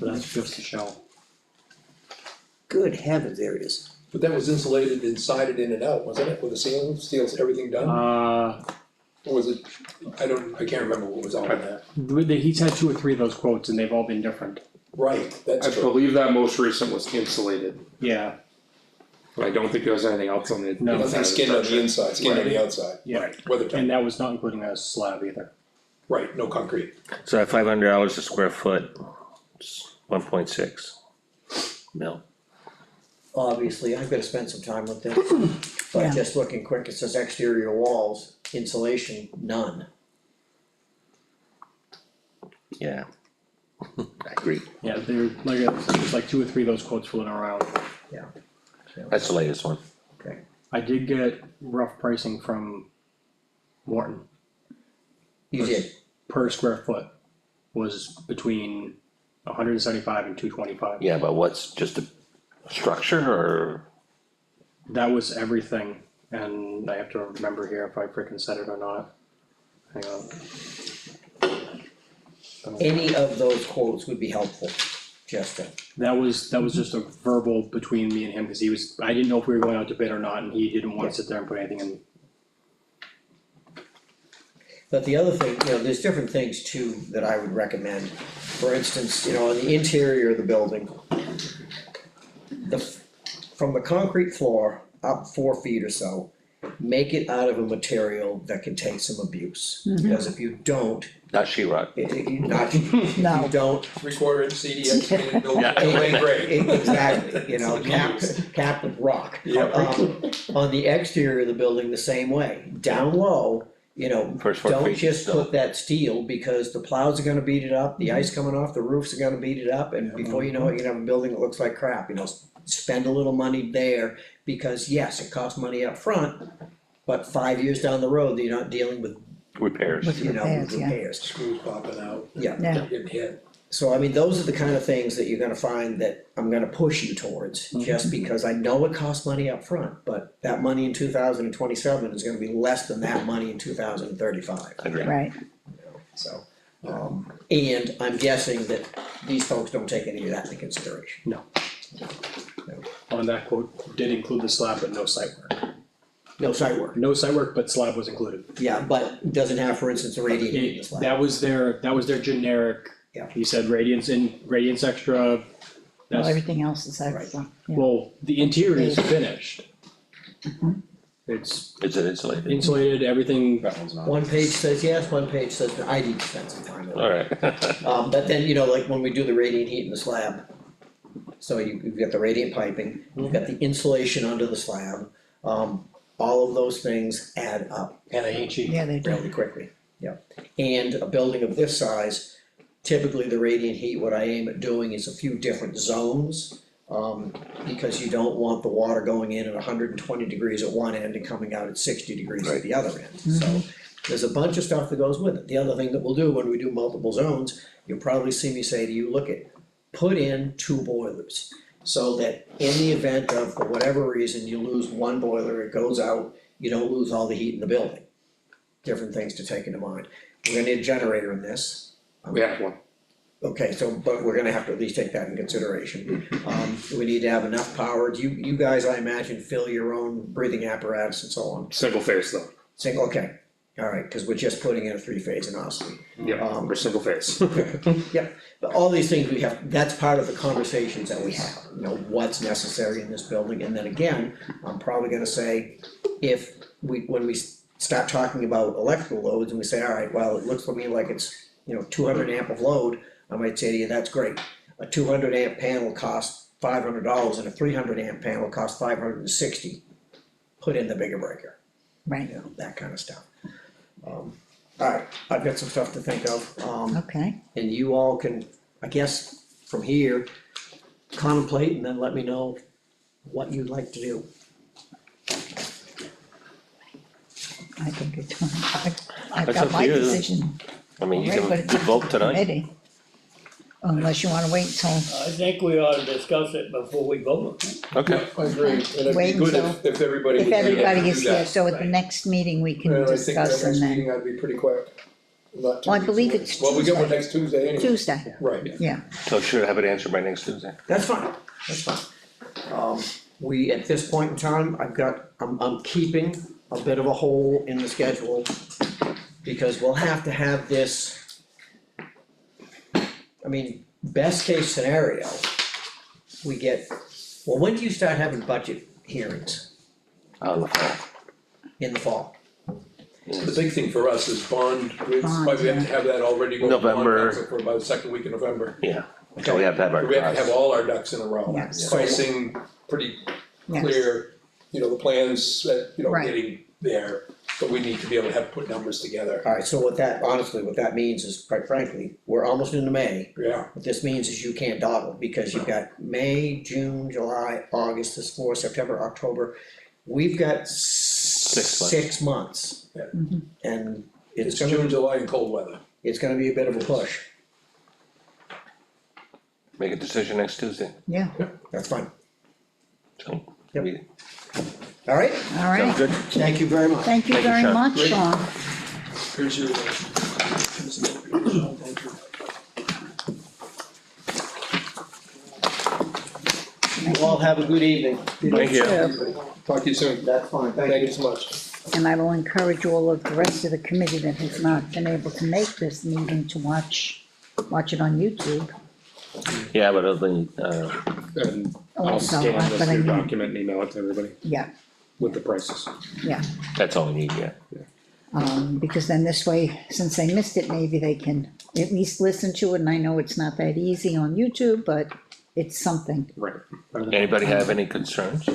That's just a shell. good heavens, there it is. But that was insulated inside and in and out, wasn't it, with the ceiling, steels, everything done? Or was it, I can't remember what was on that. He's had 2 or 3 of those quotes and they've all been different. Right, that's I true. believe that most recent was insulated, Yeah, but I don't think there was anything else on the. No. inside Nothing of skinned on the structure. inside, skinned on the outside. yeah, Right, weather and tight, that was not including a slab either. right, no concrete. So at $500 a square foot, it's 1.6 mil. Obviously, I've gotta spend some time with this, but Yeah. just looking quick, it says exterior walls, insulation, none. yeah. I agree, Yeah, there's like 2 or 3 of those quotes floating around. Yeah. that's the latest one. Okay, I did get rough pricing from Morton. you did, Per square foot was between 175 and 225. Yeah, but what's just a structure or, That was everything, and I have to remember here if I frickin' said it or not. Hang on. any of those quotes would be helpful, just to, That was just a verbal between me and him, cause I didn't know if we were going out to bid or not, and he didn't wanna sit there and put anything in. but the other thing, there's different things too that I would recommend. For instance, on the interior of the building, from the concrete floor up 4 feet or so, make it out of a material that can take some abuse. Because if you don't, not sheetrock, if No. you don't, 3/4 inch CD excavated building, Yeah. lane grade. exactly, capped with rock. Yep. On the exterior of the building, the same way, down low, First 4 don't feet just still. put that steel, because the plows are gonna beat it up, the ice coming off the roofs are gonna beat it up, and before you know it, you're gonna have a building that looks like crap, spend a little money there, because yes, it costs money up front, but 5 years down the road, you're not dealing with, repairs. With repairs, yeah. repairs. Screws popping out, Yeah, Yeah, getting hit. so I mean, those are the kind of things that you're gonna find that I'm gonna push you towards, just because I know it costs money up front, but that money in 2027 is gonna be less than that money in 2035. Agree. right, So, and I'm guessing that these folks don't take any of that into consideration. No. On that quote, did include the slab, but no site work. No site work, No site work, but slab was included. yeah, but doesn't have, for instance, a radiant heat in the slab. That was their generic. Yeah. He said radiance extra, well, that's, everything else is excellent, yeah. well, the interior is finished. It's Is it insulated? insulated, everything, that one's not. One page says yes, one page says no, I need to spend some time on it. Alright, But then, like when we do the radiant heat in the slab, so you've got the radiant piping, you've got the insulation under the slab, all of those things add up And I ain't cheap. Yeah, they do, fairly quickly, yeah. And a building of this size, typically the radiant heat, what I aim at doing is a few different zones. Because you don't want the water going in at 120 degrees at one end and coming out at 60 degrees at the other end, so. There's a bunch of stuff that goes with it. The other thing that we'll do when we do multiple zones, you'll probably see me say to you, put in 2 boilers. So that in the event of, for whatever reason, you lose one boiler, it goes out, you don't lose all the heat in the building. Different things to take into mind. We're gonna need a generator in this. We have one, Okay, so, but we're gonna have to at least take that in consideration. We need to have enough power. Do you guys, I imagine, fill your own breathing apparatus and so on? single phase though, Single, okay, alright, cause we're just putting in a 3-phase in Osley. yeah, we're single phase. Yep, but all these things we have, that's part of the conversations that we have, what's necessary in this building, and then again, I'm probably gonna say, when we start talking about electrical loads and we say, alright, well, it looks to me like it's, 200 amp of load, I might say to you, that's great. A 200 amp panel costs $500 and a 300 amp panel costs $560. Put in the bigger breaker, right, that kind of stuff. Alright, I've got some stuff to think of, okay, and you all can, I guess, from here, contemplate and then let me know what you'd like to do. I think it's, I've That's got up my to you. decision. I mean, you Right, but can it's up to vote the tonight, committee. Unless you wanna wait till, I think we ought to discuss it before we vote. okay, I agree, and it'd be Wait good until- if everybody if was able to do everybody is here, that. so at the next meeting, we can And I think discuss the next and then, meeting I'd be pretty quick. Not 2 Well, I weeks believe away. it's Well, we get one Tuesday. next Tuesday anyway. Tuesday, Right, yeah, so should have it answered by next Tuesday. That's fine, that's fine. We, at this point in time, I'm keeping a bit of a hole in the schedule, because we'll have to have this. I mean, best case scenario, we get, well, when do you start having budget hearings? On the phone. In the fall? the big thing for us is bond, we Bond, probably have to yeah. have that already going on November. for about the second week in November. Yeah, so we have to have our. We have to have all our ducks in a row. Yes. Pricing pretty yes, clear, the plans that, Right. getting there, but we need to be able to put numbers together. Alright, so honestly, what that means is, quite frankly, we're almost into May. Yeah, What this means is you can't dawdle, because you've got May, June, July, August, this 4, September, October. We've got months. 6 months. Yeah. And it's it's June, July and cold weather. gonna be a bit of a push, Make a decision next Tuesday. Yeah, that's fine. So, Yep. we- Alright, all sounds right. good. thank you very much. Thank you Thank you, very Sean. much, Great. Sean. Here's your. You all have a good evening. Thank you. Talk to you soon. That's fine, Thank you so much. And I will encourage all of the rest of the committee that has not been able to make this meeting to watch it on YouTube. Yeah, but other than, And I'll Also, scan but this I new mean- document and email it to everybody Yeah, with the prices. yeah. that's all we need, yeah. Because then this way, since they missed it, maybe they can at least listen to it, and I know it's not that easy on YouTube, but it's something. Right. Anybody have any concerns?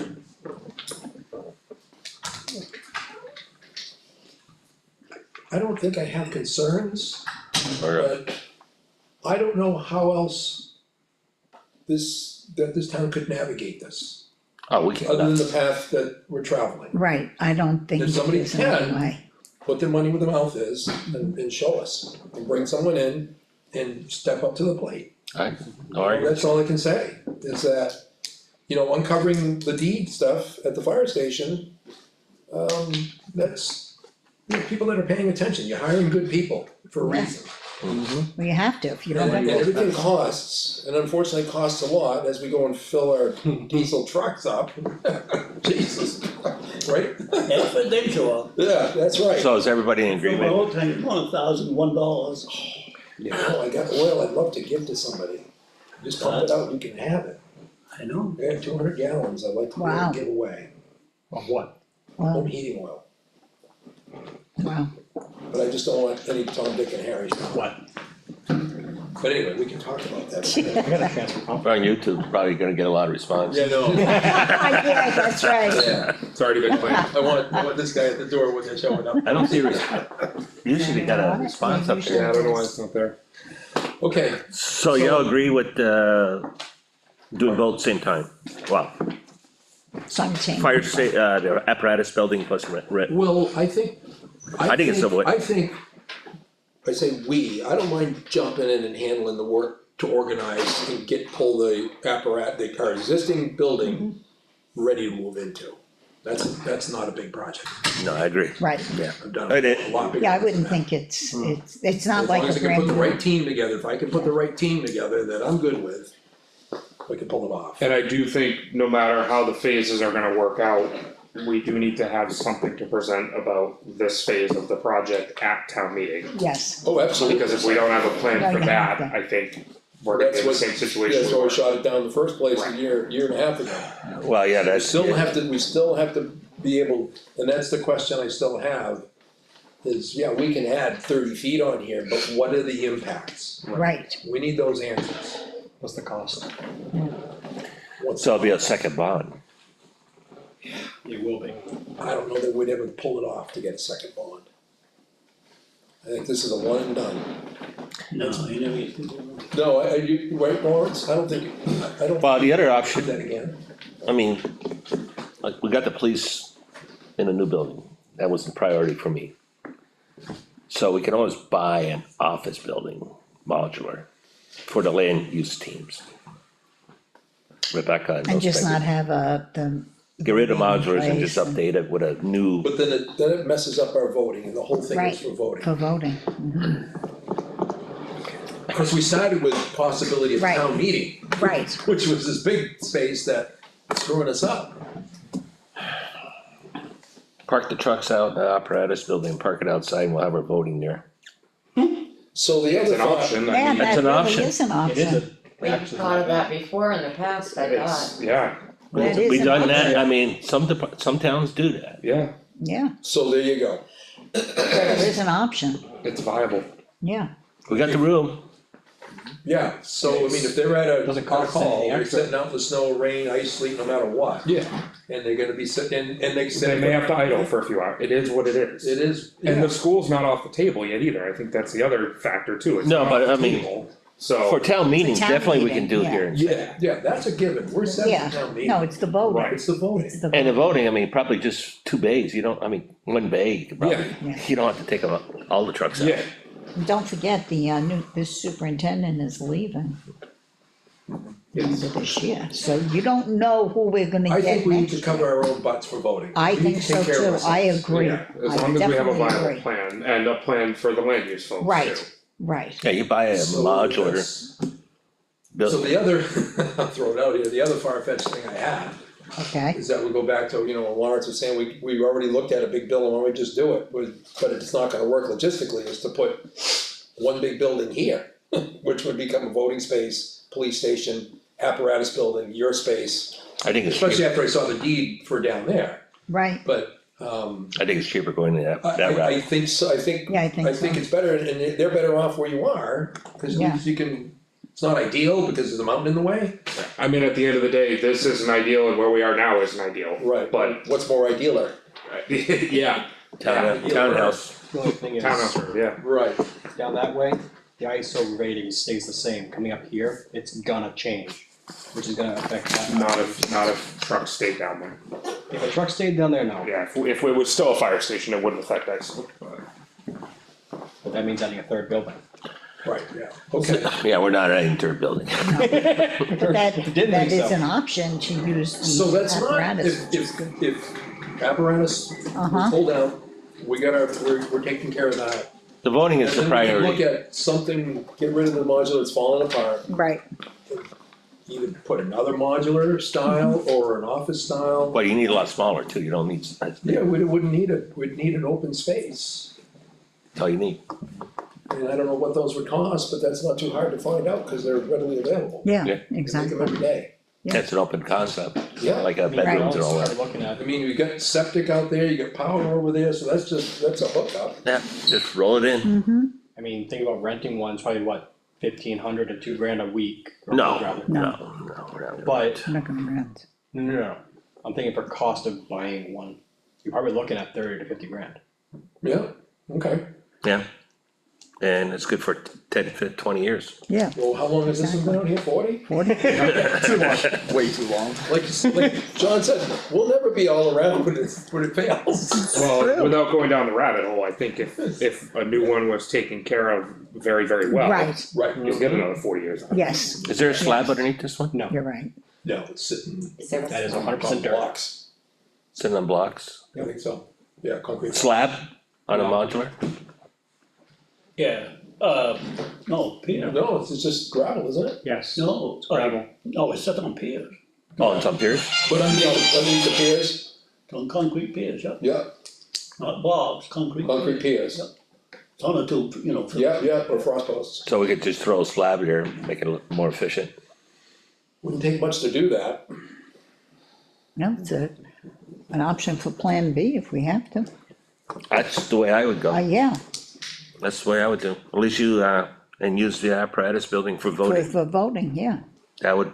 I don't think I have concerns, Or, but I don't know how else this town could navigate this, oh, we can, other than the path that we're traveling. Right, I don't think If it somebody is another can- way. Put their money where the mouth is and show us, and bring someone in and step up to the plate. alright, That's all I can say, is that, uncovering the deed stuff at the fire station, that's, people that are paying attention, you're hiring good people for a reason. Well, you have to, if you And don't. everything costs, and unfortunately costs a lot as we go and fill our diesel trucks up. Jesus, right? Exponential. Yeah, that's right. so is everybody in The agreement? whole thing is $1,001. Oh, I got oil I'd love to give to somebody. Just pump it out, you can have it. I know. I have 200 gallons I'd like to be able Wow. to give away, Of what? home Well, heating oil. wow, But I just don't want any Tom, Dick and Harry stuff. What? But anyway, we can talk about that. I got a chance to pump. On YouTube, probably gonna get a lot of response. No. yeah, that's right. Yeah, It's already been planned. I want this guy at the door when they're showing up. I don't see, usually got a response up Yeah, I there. don't know why it's not there. Okay, So you all agree with, doing both same time? Wow, Simultaneous. fire the apparatus building plus rent. well, I think it's a what? I say we, I don't mind jumping in and handling the work to organize and pull the our existing building ready to move into. That's not a big project. No, I agree. Right, Yeah. I've done I a did. lot bigger. yeah, I than wouldn't that. think it's not As like long as a I can brand put the new. right team together, if I can put the right team together that I'm good with, we can pull it off. And I do think no matter how the phases are gonna work out, we do need to have something to present about this phase of the project at town meeting. Yes, Oh, absolutely. Because if we don't have a plan Right, for yeah, that, yeah. I think we're gonna be in the same situation That's we why we were. shot it down in the first place a year and a half ago. Well, yeah, We that's. still have to be able, and that's the question I still have, is, yeah, we can add 30 feet on here, but what are the impacts? right, We need those answers. What's the cost? So it'll be a second bond. It will be. I don't know that we'd ever pull it off to get a second bond. I think this is a one and done. No, I never used to do that. No, you, right, Lawrence, I don't think, I don't. Well, the other Do option, that again. I mean, like, we got the police in a new building, that was the priority for me. So we can always buy an office building, modular, for the land use teams. Rebecca and and those just guys. not have the. Get rid of modulars and just place and- update it with a new, But then it messes up our voting, and the whole thing Right. is for voting. For voting, Because we started with possibility of Right. town meeting, right, which was this big space that screwing us up. park the trucks out in the apparatus building, park it outside, and we'll have our voting there. So the It's other an thought, option, yeah, I mean, that an really option. is an It is option, We've actually thought of that before in the past, I it's, thought. yeah, That is We an done that, option. I mean, some towns do that. yeah, yeah, so there you go. there is an option, it's viable. yeah, We got the room, Yeah, so I mean, if they're at a Doesn't cost call, anything they're extra. sitting out in the snow, rain, ice, sleet, no matter what. Yeah. and they're gonna be sitting, and they They said. may have to idle for a few hours, it is what it is. It is, And yeah. the school's not off the table yet either, I think that's the other factor too, it's No, not but off I the mean, table, so. For town meetings, town definitely we can meeting, do yeah. here. Yeah, that's a given, we're set Yeah, for town meeting. no, it's the voting. Right. It's the voting. It's the And the voting. voting, I mean, probably just 2 bays, you don't, I mean, 1 bay, you could probably, Yeah. you don't have to take them all the trucks out. Yeah, Don't forget, this superintendent is leaving Yes. this year, so you don't know who we're gonna I get think we need next to year. cover our own butts for voting. I We need think to so take care of too, I ourselves. agree. yeah, as I long as we have a definitely viable agree. plan and a plan for the land use folks too. Right, right, Yeah, you buy a So modular that's- So building, the other, I'll throw it out here, the other far-fetched thing I have okay, is that we go back to, when Lawrence was saying, we already looked at a big building, why don't we just do it? But it's not gonna work logistically, is to put one big building here, which would become a voting space, police station, apparatus building, your space, I think it's especially cheaper, after I saw the deed for down there, right, but, I think it's cheaper going that I route. think so, I think yeah, I think so. it's better, and they're better off where you are, cause at Yeah. least you can, it's not ideal because there's a mountain in the way. I mean, at the end of the day, this isn't ideal and where we are now isn't ideal. Right. But, What's more idealer? yeah, Townhouse, The only thing townhouse, is, yeah, Right. down that way, the ISO rating stays the same, coming up here, it's gonna change, which is gonna affect that. not if trucks stayed down there. If a truck stayed down there, no, Yeah, if it was still a fire station, it wouldn't affect us, but. but that means adding a third building. Right, yeah, okay. yeah, we're not adding third building. but that, Didn't that think is so. an option to use So the that's not, apparatus. if apparatus, we Uh-huh. pull down, we're taking care of that. The voting And is the then we can look priority, at something, get rid of the modular that's falling apart, Right, either put another modular style or an office style. well, you need a lot smaller too, you don't need, that's Yeah, we wouldn't need it, we'd need an open space. all you need. And I don't know what those would cost, but that's not too hard to find out, cause they're readily available. yeah, Yeah. You can make exactly, them every day. Yeah. That's an open concept, Yeah. like I mean, bedrooms and all that. started looking at, I mean, you got septic out there, you got power over there, so that's a hookup. Yeah, just roll it in. mm-hmm, I mean, think about renting one, it's probably what, 1,500 to $2,000 a week. or No, rather. no, we're not gonna- But, I'm not gonna rent, no, I'm thinking for cost of buying one, you're probably looking at 30 to 50 grand. Yeah, okay. Yeah, and it's good for 10, 15, 20 years. yeah, Well, how long has this been out here, 40? 40, Way too long. Like John said, we'll never be all around when it fails. Well, without going down the rabbit hole, I think if a new one was taken care of very, very well. right, Right, You'll get another 40 years out of it. yes, Is there a slab underneath this one? No, you're right, no, it's sitting that is 100% on dirt. blocks, Sitting on blocks? I think so, yeah, concrete. Slab on a No. modular? Yeah, no, pier, No, it's just gravel, isn't it? yes. no, Gravel. no, it's set on piers, Oh, it's on piers? But underneath the piers, on concrete piers, yeah, yeah, not blocks, concrete. concrete piers, It's on a tube, yeah, or frost posts. So we could just throw a slab here, and make it look more efficient. Wouldn't take much to do that. no, it's an option for Plan B if we have to, That's the way I would go. yeah, That's the way I would do. At least you, and use the apparatus building for for, voting. for voting, yeah, That would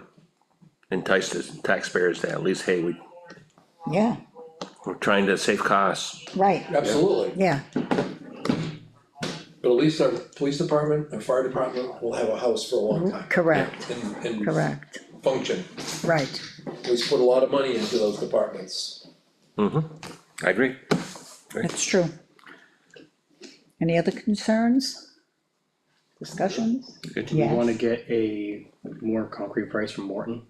entice the taxpayers to at least, hey, yeah, we're trying to save costs. right, Absolutely, yeah, but at least our police department, our fire department will have a house for a long time correct, and correct, function. right. We put a lot of money into those departments. I agree. That's true. Any other concerns? Discussions? Good. Do we Yes. wanna get a more concrete price from Morton?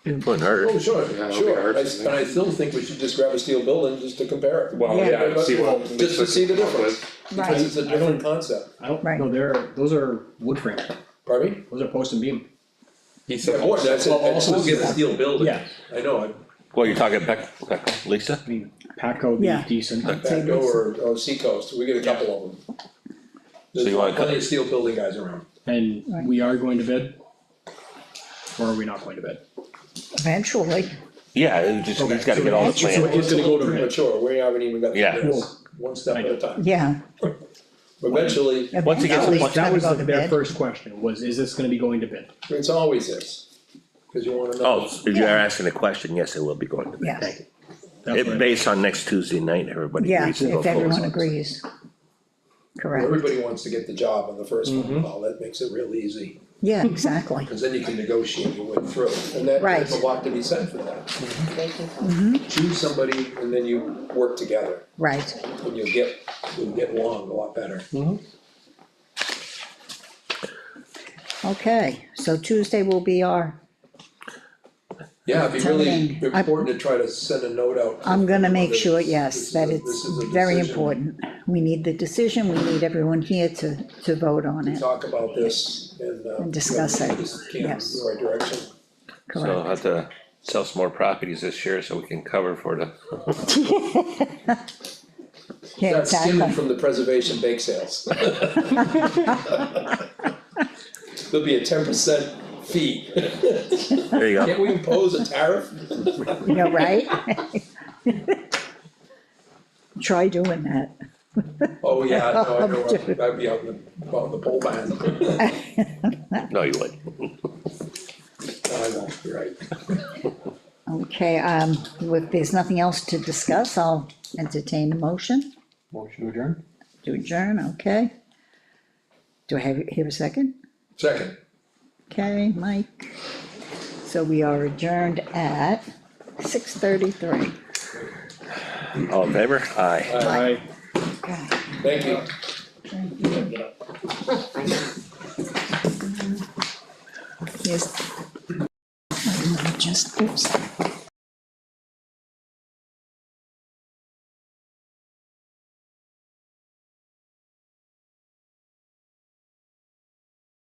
Wouldn't hurt. Oh, sure, Yeah, it'll be sure, hard. and I still think we should just grab a steel building just to compare it. Well, Yeah. yeah, see what. Just to see the difference, Right. because it's a different concept, I don't, Right. no, those are wood frame, pardon me? those are post and beam. He Yeah, said, more, that's it, Well, I'd also still get a it's- steel building, Yeah. I know, Well, you're talking back, Lisa? I mean, Patco would be Yeah. decent, I'd back door or Seacoast, we get a couple of them. So you There's wanna plenty of steel building guys around. and Right. we are going to bid? Or are we not going to bid? Eventually, Yeah, he's gotta get all the So plans. it's gonna go to bid. Premature, we haven't even got Yeah. to this, one step at a time, yeah. eventually, Once it gets- Eventually once- it's That gonna was go to their bid. first question, was, is this gonna be going to bid? it's always this. cause you wanna know. Oh, if you are asking a question, yes, it will be going to Yeah, that. Definitely. Based on next Tuesday night, everybody yeah, agrees to go if forward. everyone agrees. Correct, Everybody wants to get the job on the first phone call, that makes it real easy, yeah, exactly, cause then you can negotiate your way through, and that, there's a Right. lot to be said for that. They can Choose somebody and then you work together, right. and you'll get along a lot better. Okay, so Tuesday will be our, Yeah, it'd be really Timing. important to try to send a note out. I'm gonna make that sure, this yes, is that a- it's this is a very decision important. We need the decision, we need everyone here to vote on To it, talk about this and. And discuss it, This can in yes. the right direction. So I'll correct. have to sell some more properties this year so we can cover for the, Yeah, That's skimming exactly, from the preservation bake sales. There'll be a 10% fee. there you Can't go. we impose a tariff? you know, right? Try doing that. Oh, yeah, no, I know, I'd be out in the pole barn. No, you wouldn't. I won't, you're right. Okay, if there's nothing else to discuss, I'll entertain a motion Motion to adjourn? to adjourn, okay? Do I hear a second? Second. Okay, Mike. So we are adjourned at 6:33. All in favor? Aye. Aye. Okay. Thank you. Here's, just, oops.